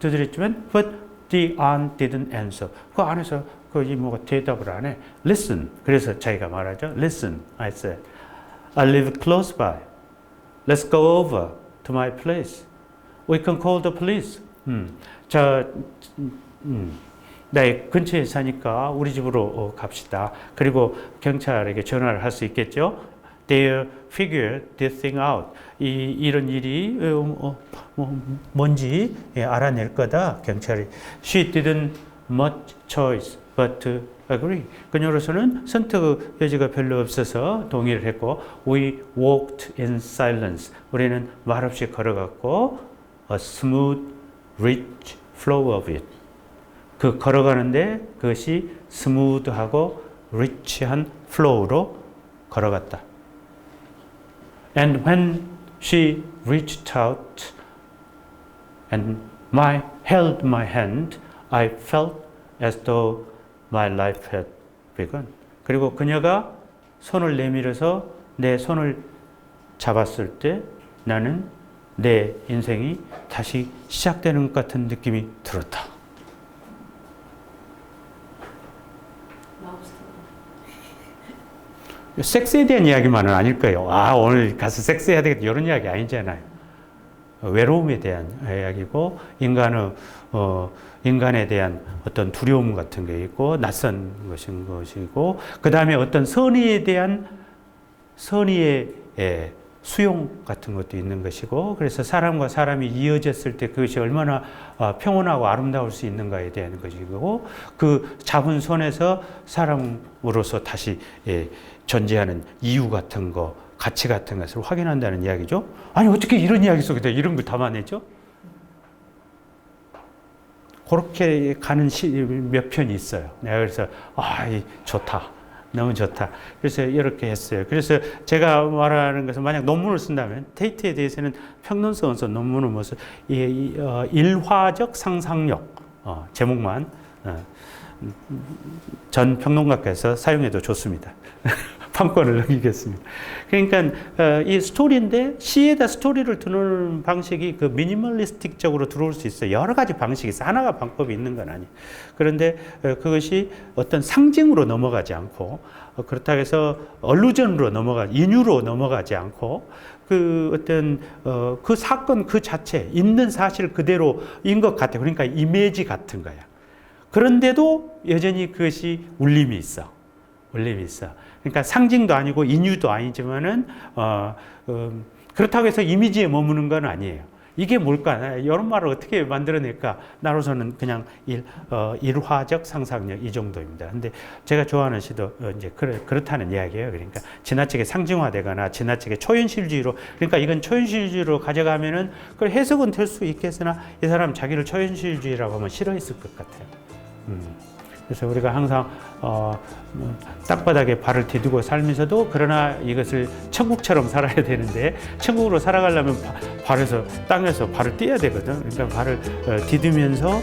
두드렸지만 but the aunt didn't answer. 그 안에서 그 이모가 대답을 안 해. Listen. 그래서 자기가 말하죠. Listen, I said. I live close by. Let's go over to my place. We can call the police. 내 근처에 사니까 우리 집으로 갑시다. 그리고 경찰에게 전화를 할 수 있겠죠. They figure this thing out. 이런 일이 뭔지 알아낼 거다. 경찰이. She didn't much choice. but agree. 그녀로서는 선택 여지가 별로 없어서 동의를 했고, we walked in silence. 우리는 말없이 걸어갔고, a smooth, rich flow of it. 그 걸어가는데 그것이 스무드하고 리치한 flow로 걸어갔다. And when she reached out and held my hand, I felt as though my life had begun. 그리고 그녀가 손을 내밀어서 내 손을 잡았을 때 나는 내 인생이 다시 시작되는 것 같은 느낌이 들었다. 섹스에 대한 이야기만은 아닐 거예요. 아, 오늘 가서 섹스해야 되겠다. 이런 이야기 아니잖아요. 외로움에 대한 이야기고, 인간에 대한 어떤 두려움 같은 게 있고, 낯선 것이고, 그 다음에 어떤 선의의 수용 같은 것도 있는 것이고, 그래서 사람과 사람이 이어졌을 때 그것이 얼마나 평온하고 아름다울 수 있는가에 대한 것이고, 그 잡은 손에서 사람으로서 다시 존재하는 이유 같은 거, 가치 같은 것을 확인한다는 이야기죠. 아니, 어떻게 이런 이야기 속에다 이런 걸 담아내죠? 그렇게 가는 몇 편이 있어요. 내가 그래서, 좋다. 너무 좋다. 그래서 이렇게 했어요. 그래서 제가 말하는 것은 만약 논문을 쓴다면 테이트에 대해서는 평론서에서 논문을 무슨 일화적 상상력 제목만 전 평론가께서 사용해도 좋습니다. 판권을 넘기겠습니다. 그러니까 이 스토리인데 시에다 스토리를 드는 방식이 그 미니멀리스틱적으로 들어올 수 있어요. 여러 가지 방식이 있어요. 하나가 방법이 있는 건 아니에요. 그런데 그것이 어떤 상징으로 넘어가지 않고 그렇다고 해서 얼루전으로 인유로 넘어가지 않고 그 어떤 그 사건 그 자체 있는 사실 그대로인 것 같아요. 그러니까 이미지 같은 거야. 그런데도 여전히 그것이 울림이 있어. 그러니까 상징도 아니고 인유도 아니지만은 그렇다고 해서 이미지에 머무는 건 아니에요. 이게 뭘까? 이런 말을 어떻게 만들어낼까? 나로서는 그냥 일화적 상상력 이 정도입니다. 근데 제가 좋아하는 시도 이제 그렇다는 이야기예요. 그러니까 지나치게 상징화되거나 지나치게 초현실주의로, 그러니까 이건 초현실주의로 가져가면은 그 해석은 될 수 있겠으나 이 사람 자기를 초현실주의라고 하면 싫어했을 것 같아요. 그래서 우리가 항상 땅바닥에 발을 디디고 살면서도 그러나 이것을 천국처럼 살아야 되는데 천국으로 살아가려면 땅에서 발을 떼야 되거든. 그러니까 발을 디디면서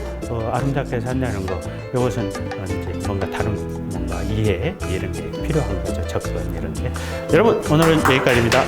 아름답게 산다는 거. 이것은 이제 뭔가 다른 뭔가 이해 이런 게 필요한 거죠. 접근 이런 게. 여러분 오늘은 여기까지입니다.